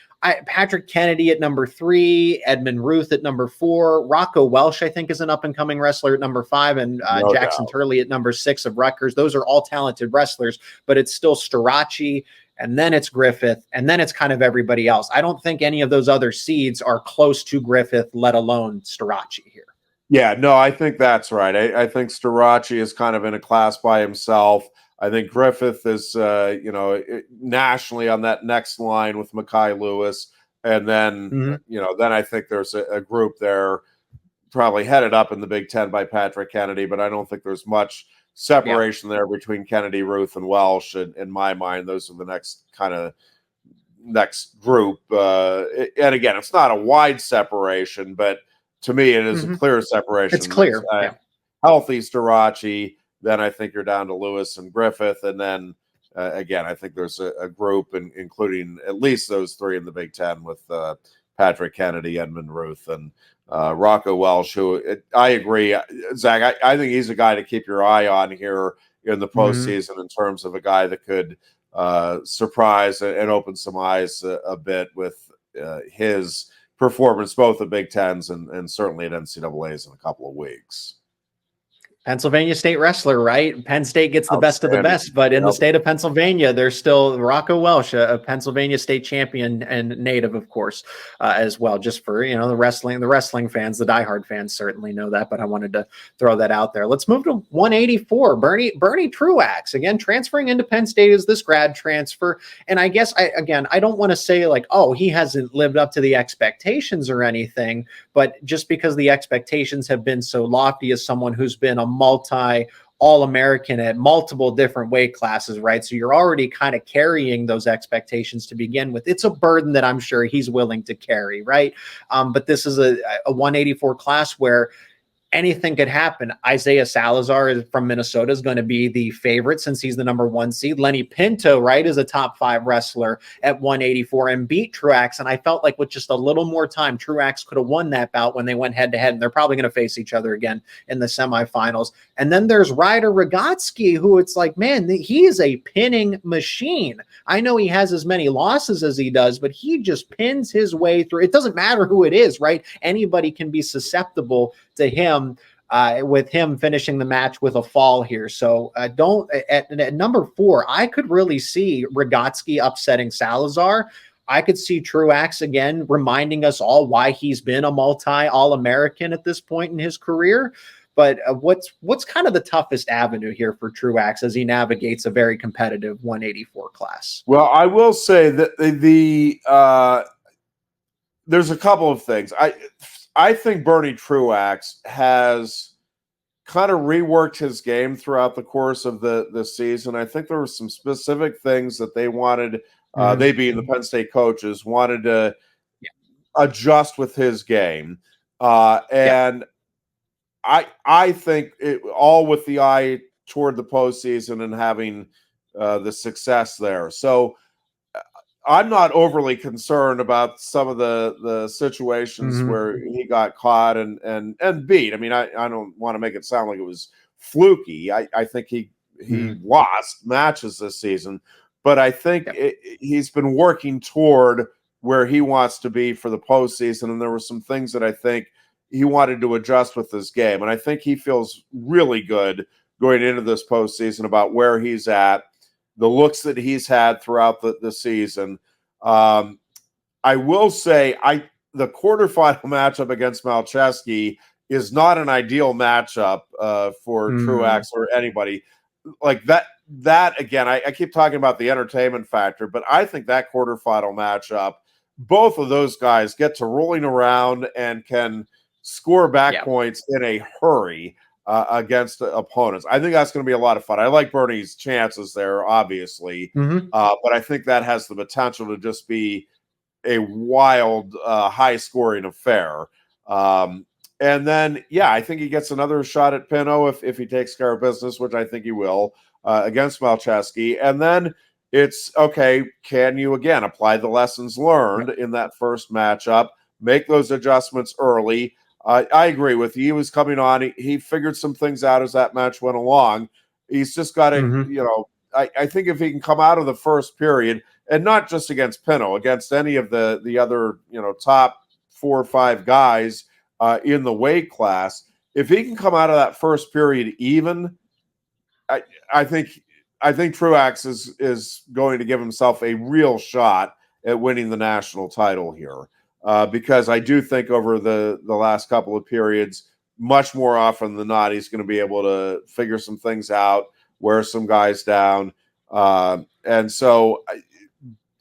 Patrick Kennedy at number 3, Edmund Ruth at number 4, Rocco Welsh, I think, is an up-and-coming wrestler at number 5, and No Jackson doubt. Turley at number 6 of Rutgers. Those are all talented wrestlers, but it's still Starocci, and then it's Griffith, and then it's kind of everybody else. I don't think any of those other seeds are close to Griffith, let alone Starocci here. Yeah, no, I think that's right. I think Starocci is kind of in a class by himself. I think Griffith is, nationally on that next line with Mekhi Lewis. And then, then I think there's a group there probably headed up in the Big Ten by Patrick Kennedy, but I don't think there's much separation there between Kennedy, Ruth, and Welsh. In my mind, those are the next group. And again, it's not a wide separation, but to me, it is a clear separation. It's clear. Healthy Starocci, then I think you're down to Lewis and Griffith. And then, again, I think there's a group, including at least those 3 in the Big Ten with Patrick Kennedy, Edmund Ruth, and Rocco Welsh, who I agree. Zach, I think he's a guy to keep your eye on here in the postseason in terms of a guy that could surprise and open some eyes a bit with his performance, both at Big Tens and certainly at NCAAs in a couple of weeks. Pennsylvania State wrestler, right? Penn State gets the best of the best, but in the state of Pennsylvania, there's still Rocco Welsh, a Pennsylvania State champion and native, of course, as well. Just for the wrestling fans, the diehard fans certainly know that, but I wanted to throw that out there. Let's move to 184. Bernie Truax, again, transferring into Penn State as this grad transfer, and I guess I don't want to say like, oh, he hasn't lived up to the expectations or anything, but just because the expectations have been so lofty as someone who's been a All-American at multiple different weight classes, right? So you're already kind of carrying those expectations to begin with. It's a burden that I'm sure he's willing to carry, right? But this is a 184 class where anything could happen. Isaiah Salazar from Minnesota is going to be the favorite since he's the number 1 seed. Lenny Pinto, right, is a top 5 wrestler at 184 and beat Truax. And I felt like with just a little more time, Truax could have won that bout when they went head to head. And they're probably going to face each other again in the semifinals. And then there's Ryder Rogotsky, who it's like, man, he is a pinning machine. I know he has as many losses as he does, but he just pins his way through. It doesn't matter who it is, right? Anybody can be susceptible to him, with him finishing the match with a fall here. So at number 4, I could really see Rogotsky upsetting Salazar. I could see Truax again reminding us all why he's been a All-American at this point in his career. But what's kind of the toughest avenue here for Truax as he navigates a very competitive 184 class? Well, I will say that there's a couple of things. I think Bernie Truax has kind of reworked his game throughout the course of the season. I think there were some specific things that they wanted, they being the Penn State coaches, wanted to adjust with his game. And I think all with the eye toward the postseason and having the success there. So I'm not overly concerned about some of the situations where he got caught and beat. I mean, I don't want to make it sound like it was fluky. I think he lost matches this season, but I think he's been working toward where he wants to be for the postseason. And there were some things that I think he wanted to adjust with this game. And I think he feels really good going into this postseason about where he's at, the looks that he's had throughout the season. I will say the quarterfinal matchup against Malcheski is not an ideal matchup for Truax or anybody. Like that again, I keep talking about the entertainment factor, but I think that quarterfinal matchup, both of those guys get to rolling around and can score back points in a hurry against opponents. I think that's going to be a lot of fun. I like Bernie's chances there, obviously, but I think that has the potential to just be a wild, high-scoring affair. And then, I think he gets another shot at Pinto if he takes care of business, which I think he will, against Malcheski. And then it's, okay, can you, again, apply the lessons learned in that first matchup, make those adjustments early? I agree with you. He was coming on. He figured some things out as that match went along. He's just got to, I think if he can come out of the first period, and not just against Pinto, against any of the other, top 4 or 5 guys in the weight class, if he can come out of that first period even, I think Truax is going to give himself a real shot at winning the national title here. Because I do think over the last couple of periods, much more often than not, he's going to be able to figure some things out, wear some guys down. And so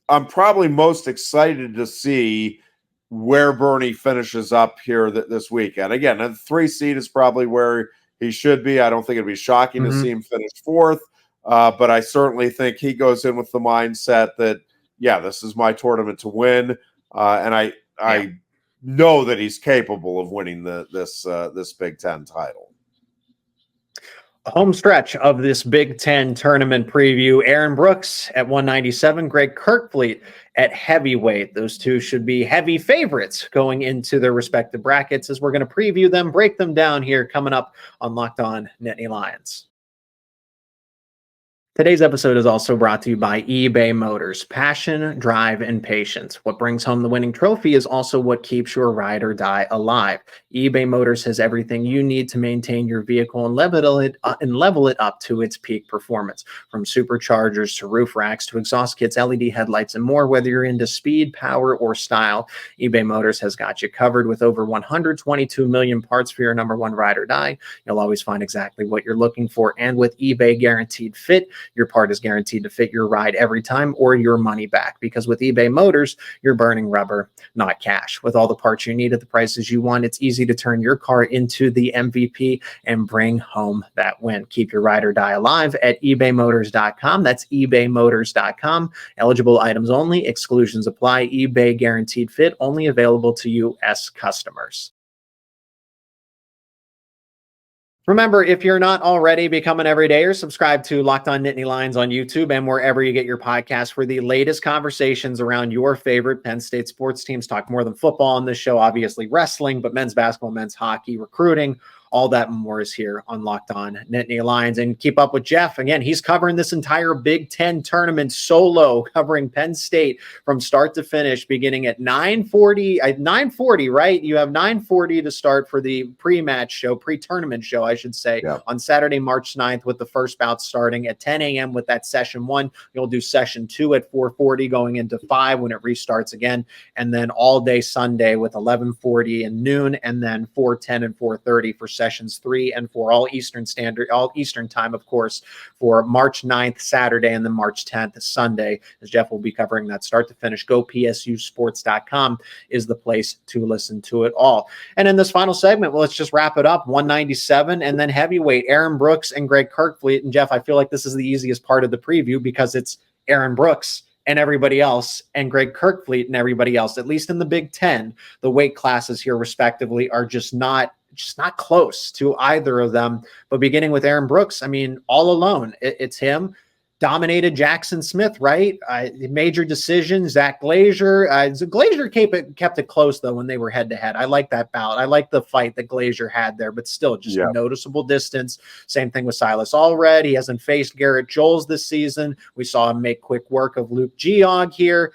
I'm probably most excited to see where Bernie finishes up here this weekend. Again, the 3 seed is probably where he should be. I don't think it'd be shocking to see him finish 4th, but I certainly think he goes in with the mindset that, this is my tournament to win. And I know that he's capable of winning this Big Ten title. Home stretch of this Big Ten tournament preview. Aaron Brooks at 197, Greg Kerkvliet at heavyweight. Those two should be heavy favorites going into their respective brackets as we're going to preview them, break them down here coming up on Locked On Nittany Lions. Today's episode is also brought to you by eBay Motors. Passion, drive, and patience. What brings home the winning trophy is also what keeps your ride or die alive. eBay Motors has everything you need to maintain your vehicle and level it up to its peak performance. From superchargers to roof racks to exhaust kits, LED headlights, and more. Whether you're into speed, power, or style, eBay Motors has got you covered. With over 122 million parts for your number one ride or die, you'll always find exactly what you're looking for. And with eBay Guaranteed Fit, your part is guaranteed to fit your ride every time or your money back. Because with eBay Motors, you're burning rubber, not cash. With all the parts you need at the prices you want, it's easy to turn your car into the MVP and bring home that win. Keep your ride or die alive at ebaymotors.com. That's ebaymotors.com. Eligible items only. Exclusions apply. eBay Guaranteed Fit only available to U.S. customers. Remember, if you're not already, become an everydayer. Subscribe to Locked On Nittany Lions on YouTube and wherever you get your podcasts for the latest conversations around your favorite Penn State sports teams. Talk more than football on this show, obviously wrestling, but men's basketball, men's hockey, recruiting, all that and more is here on Locked On Nittany Lions. And keep up with Jeff. Again, he's covering this entire Big Ten tournament solo, covering Penn State from start to finish, beginning at 9:40, right? You have 9:40 to start for the pre-match show, pre-tournament show, I should say, on Saturday, March 9th, with the first bout starting at 10 a.m. with that session 1. You'll do session 2 at 4:40 going into 5 when it restarts again. And then all day Sunday with 11:40 and noon, and then 4:10 and 4:30 for sessions 3 and 4, all Eastern time, of course, for March 9th, Saturday, and then March 10th, Sunday, as Jeff will be covering that start to finish. GoPSUsports.com is the place to listen to it all. And in this final segment, well, let's just wrap it up. 197 and then heavyweight, Aaron Brooks and Greg Kerkvliet. And Jeff, I feel like this is the easiest part of the preview because it's Aaron Brooks and everybody else, and Greg Kerkvliet and everybody else. At least in the Big Ten, the weight classes here respectively are just not close to either of them. But beginning with Aaron Brooks, I mean, all alone, it's him. Dominated Jackson Smith, right? Major decision. Zach Glazier. Glazier kept it close, though, when they were head-to-head. I like that bout. I like the fight that Glazier had there, but still just noticeable distance. Same thing with Silas Allred. He hasn't faced Garrett Joles this season. We saw him make quick work of Luke Geog here.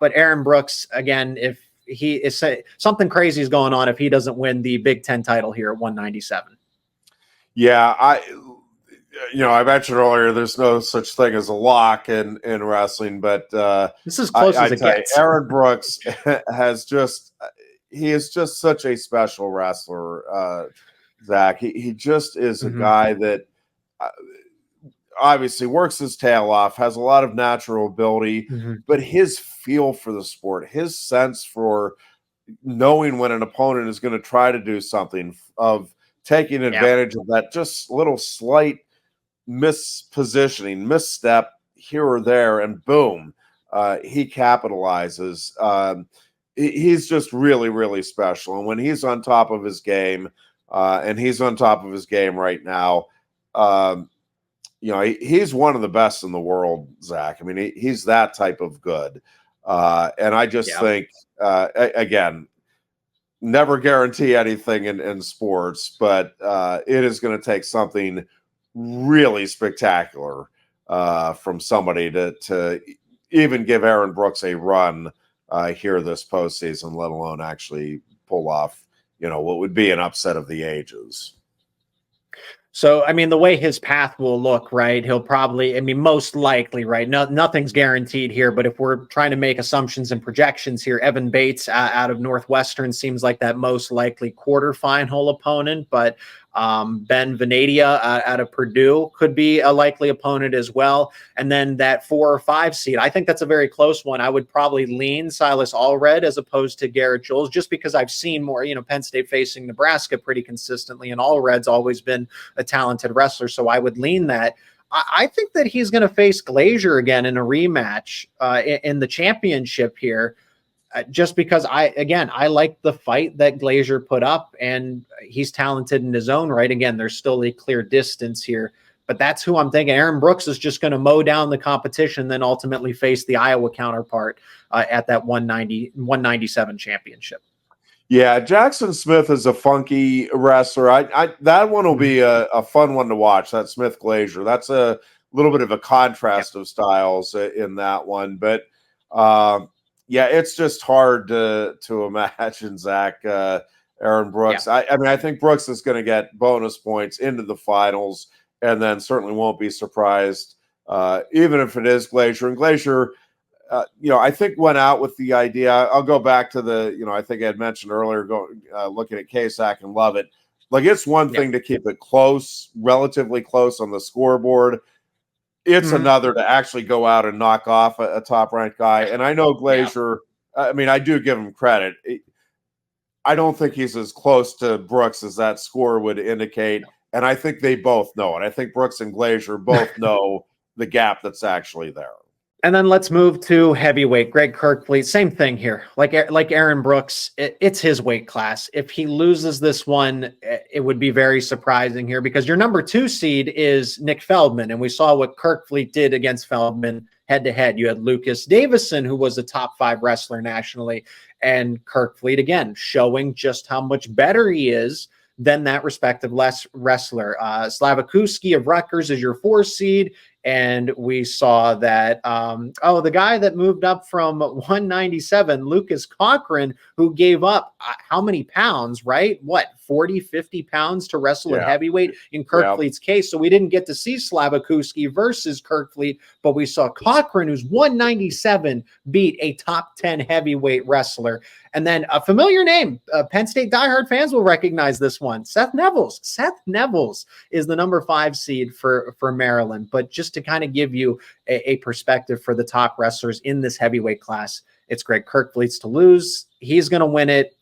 But Aaron Brooks, again, if he is something crazy is going on if he doesn't win the Big Ten title here at 197. Yeah, I mentioned earlier there's no such thing as a lock in wrestling, but this is as close as it gets. Aaron Brooks he is just such a special wrestler, Zach. He just is a guy that obviously works his tail off, has a lot of natural ability, but his feel for the sport, his sense for knowing when an opponent is going to try to do something, of taking advantage of that just little slight mispositioning, misstep here or there, and boom, he capitalizes. he's just really, really special. And when he's on top of his game, and he's on top of his game right now, he's one of the best in the world, Zach. I mean, he's that type of good. And I just think, again, never guarantee anything in sports, but it is going to take something really spectacular from somebody to even give Aaron Brooks a run here this postseason, let alone actually pull off, what would be an upset of the ages. So, I mean, the way his path will look, right, he'll probably, most likely, right, nothing's guaranteed here, but if we're trying to make assumptions and projections here, Evan Bates out of Northwestern seems like that most likely quarterfinal opponent, but Ben Venadia out of Purdue could be a likely opponent as well. And then that 4 or 5 seed, I think that's a very close one. I would probably lean Silas Allred as opposed to Garrett Jules, just because I've seen more, Penn State facing Nebraska pretty consistently, and Allred's always been a talented wrestler. So I would lean that. I think that he's going to face Glazier again in a rematch in the championship here. Just because I like the fight that Glazier put up, and he's talented in his own right. Again, there's still a clear distance here, but that's who I'm thinking. Aaron Brooks is just going to mow down the competition, then ultimately face the Iowa counterpart at that 197 championship. Yeah, Jackson Smith is a funky wrestler. I that one will be a fun one to watch. That Smith Glazier. That's a little bit of a contrast of styles in that one, but yeah, it's just hard to imagine, Zach, Aaron Brooks. Yeah. I think Brooks is going to get bonus points into the finals, and then certainly won't be surprised, even if it is Glazier. And Glazier, I think went out with the idea. I'll go back to the, I think I had mentioned earlier, looking at Kasak and Lovett. Like, it's one thing to keep it close, relatively close on the scoreboard. It's another to actually go out and knock off a top-ranked guy. And I know Glazier, I do give him credit. I don't think he's as close to Brooks as that score would indicate. And I think they both know it. I think Brooks and Glazier both know the gap that's actually there. And then let's move to heavyweight. Greg Kerkvliet, same thing here. Like Aaron Brooks, it's his weight class. If he loses this one, it would be very surprising here, because your number 2 seed is Nick Feldman, and we saw what Kerkvliet did against Feldman head-to-head. You had Lucas Davison, who was a top 5 wrestler nationally, and Kerkvliet, again, showing just how much better he is than that respective wrestler. Slavakuski of Rutgers is your 4 seed. And we saw that, the guy that moved up from 197, Lucas Cochran, who gave up how many pounds, right? 40, 50 pounds to wrestle at heavyweight in Kerkvliet's case. So we didn't get to see Slavakuski versus Kerkvliet, but we saw Cochran, who's 197, beat a top 10 heavyweight wrestler. And then a familiar name, Penn State diehard fans will recognize this one, Seth Nevels. Seth Nevels is the number 5 seed for Maryland. But just to kind of give you a perspective for the top wrestlers in this heavyweight class, it's Greg Kerkvliet's to lose. He's going to win it.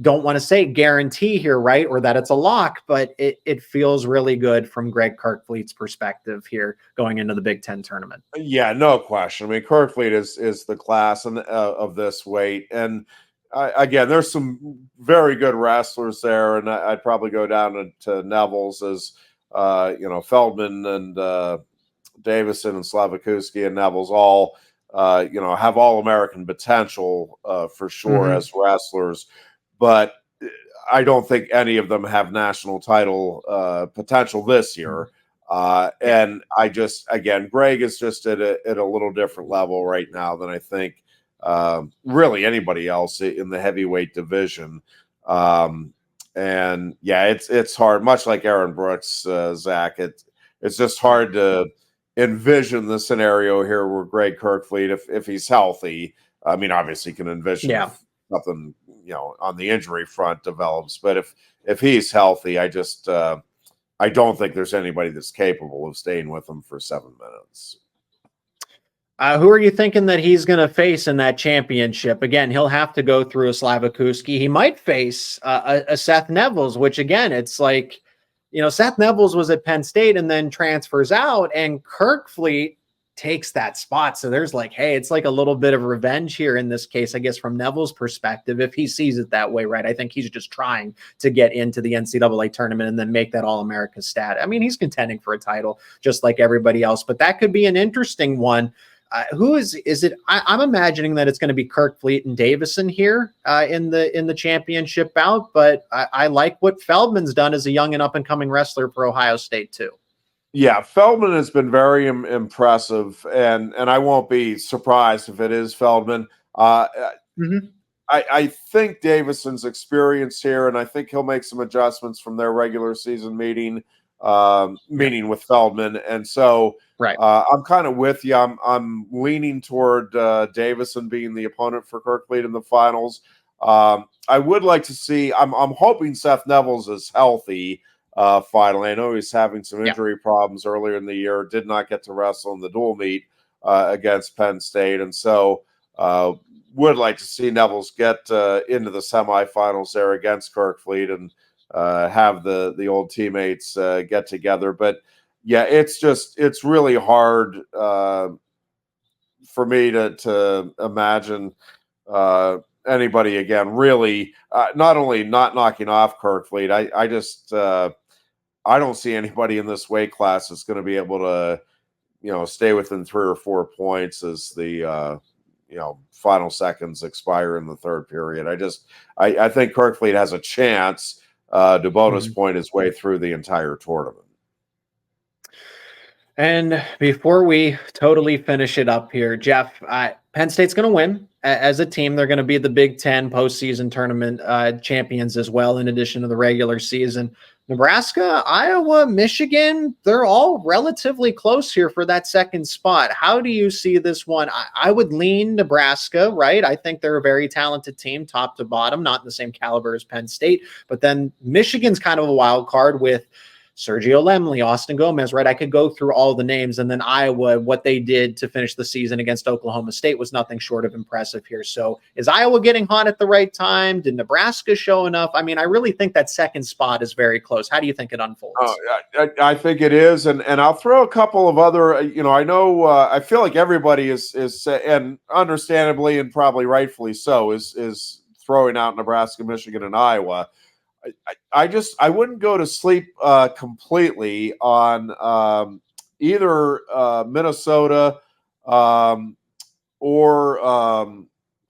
Don't want to say guarantee here, right? Or that it's a lock, but it feels really good from Greg Kerkvliet's perspective here going into the Big Ten tournament. Yeah, no question. Kerkvliet is the class of this weight. And again, there's some very good wrestlers there. And I'd probably go down to Nevels as, Feldman and Davison and Slavakuski and Nevels all, have all-American potential for sure as wrestlers. But I don't think any of them have national title potential this year. And Greg is just at a little different level right now than I think really anybody else in the heavyweight division. It's hard, much like Aaron Brooks, Zach. It's just hard to envision the scenario here where Greg Kerkvliet, if he's healthy, obviously can envision something, on the injury front develops. But if he's healthy, I don't think there's anybody that's capable of staying with him for 7 minutes. Who are you thinking that he's going to face in that championship? Again, he'll have to go through a Slavakuski. He might face a Seth Nevels, which again, it's like, Seth Nevels was at Penn State and then transfers out, and Kerkvliet takes that spot. So there's like, hey, it's like a little bit of revenge here in this case, I guess, from Neville's perspective, if he sees it that way, right? I think he's just trying to get into the NCAA tournament and then make that All-America stat. I mean, he's contending for a title just like everybody else, but that could be an interesting one. Who is it? I'm imagining that it's going to be Kerkvliet and Davison here in the championship bout, but I like what Feldman's done as a young and up-and-coming wrestler for Ohio State too. Yeah, Feldman has been very impressive, and I won't be surprised if it is Feldman. I think Davison's experience here, and I think he'll make some adjustments from their regular season meeting with Feldman, and so right. I'm kind of with you. I'm leaning toward Davison being the opponent for Kerkvliet in the finals. I would like to see. I'm hoping Seth Neville's is healthy. Finally, I know he's having some injury problems earlier in the year. Did not get to wrestle in the dual meet against Penn State, and so would like to see Neville's get into the semifinals there against Kerkvliet and have the old teammates get together. But yeah, it's really hard for me to imagine anybody again. Really, not only not knocking off Kerkvliet, I don't see anybody in this weight class that's going to be able to, stay within 3 or 4 points as the, final seconds expire in the third period. I think Kerkvliet has a chance to bonus point his way through the entire tournament. And before we totally finish it up here, Jeff, Penn State's going to win as a team. They're going to be the Big Ten postseason tournament champions as well, in addition to the regular season. Nebraska, Iowa, Michigan, they're all relatively close here for that second spot. How do you see this one? I would lean Nebraska, right? I think they're a very talented team, top to bottom, not in the same caliber as Penn State. But then Michigan's kind of a wild card with Sergio Lemley, Austin Gomez, right? I could go through all the names. And then Iowa, what they did to finish the season against Oklahoma State was nothing short of impressive here. So is Iowa getting hot at the right time? Did Nebraska show enough? I mean, I really think that second spot is very close. How do you think it unfolds? I think it is. And I'll throw a couple of other, I know, I feel like everybody is and understandably and probably rightfully so, is throwing out Nebraska, Michigan, and Iowa. I wouldn't go to sleep completely on either Minnesota or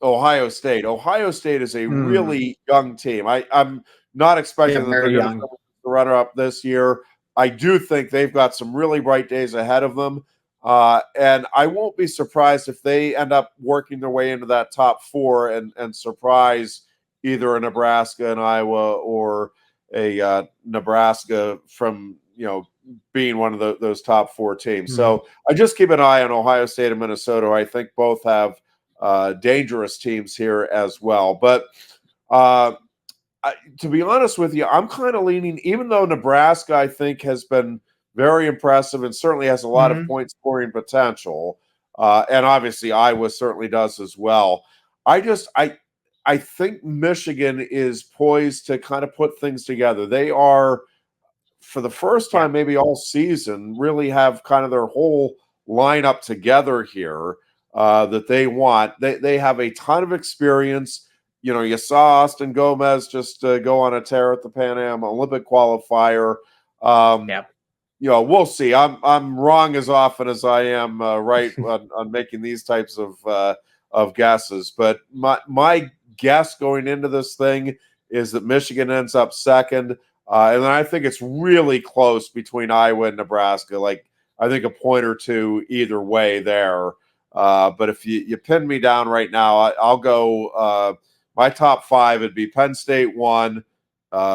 Ohio State. Ohio State is a really young team. I'm not expecting that they're going to run up this year. I do think they've got some really bright days ahead of them. And I won't be surprised if they end up working their way into that top 4 and surprise either a Nebraska and Iowa or a Nebraska from, being one of those top 4 teams. So I just keep an eye on Ohio State and Minnesota. I think both have dangerous teams here as well. But to be honest with you, I'm kind of leaning, even though Nebraska, I think, has been very impressive and certainly has a lot of point scoring potential. And obviously Iowa certainly does as well. I think Michigan is poised to kind of put things together. They are, for the first time maybe all season, really have kind of their whole lineup together here that they want. They have a ton of experience. You saw Austin Gomez just go on a tear at the Pan Am Olympic qualifier. We'll see. I'm wrong as often as I am right on making these types of guesses. But my guess going into this thing is that Michigan ends up second. And then I think it's really close between Iowa and Nebraska. Like, I think a point or two either way there. But if you pin me down right now, I'll go my top 5 would be Penn State 1,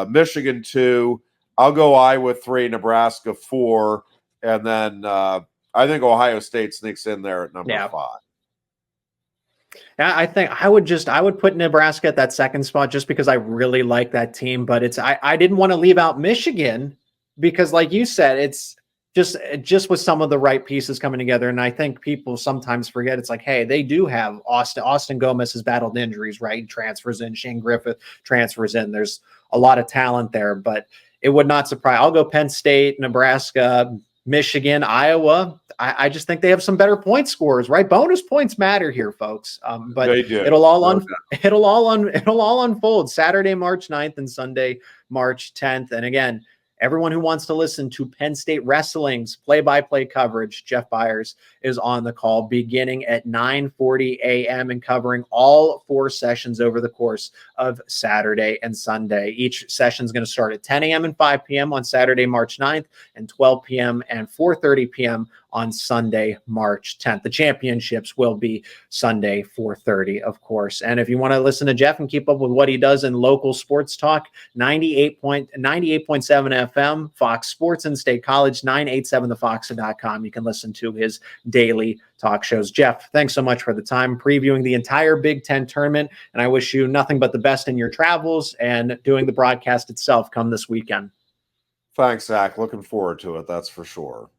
Michigan 2. I'll go Iowa 3, Nebraska 4. And then I think Ohio State sneaks in there at number 5. Yeah, I think I would put Nebraska at that second spot just because I really like that team. But I didn't want to leave out Michigan because, like you said, it's just with some of the right pieces coming together. And I think people sometimes forget it's like, hey, they do have Austin Gomez has battled injuries, right? Transfers in. Shane Griffith transfers in. There's a lot of talent there, but it would not surprise. I'll go Penn State, Nebraska, Michigan, Iowa. I just think they have some better point scores, right? Bonus points matter here, folks. But They do. it'll all unfold Saturday, March 9th and Sunday, March 10th. And again, everyone who wants to listen to Penn State Wrestling's play-by-play coverage, Jeff Byers is on the call beginning at 9:40 a.m. and covering all 4 sessions over the course of Saturday and Sunday. Each session is going to start at 10 a.m. and 5 p.m. on Saturday, March 9th, and 12 p.m. and 4:30 p.m. on Sunday, March 10th. The championships will be Sunday, 4:30, of course. And if you want to listen to Jeff and keep up with what he does in local sports talk, 98.7 FM, Fox Sports and State College, 987thefox.com. You can listen to his daily talk shows. Jeff, thanks so much for the time previewing the entire Big Ten tournament, and I wish you nothing but the best in your travels and doing the broadcast itself come this weekend. Thanks, Zach. Looking forward to it, that's for sure.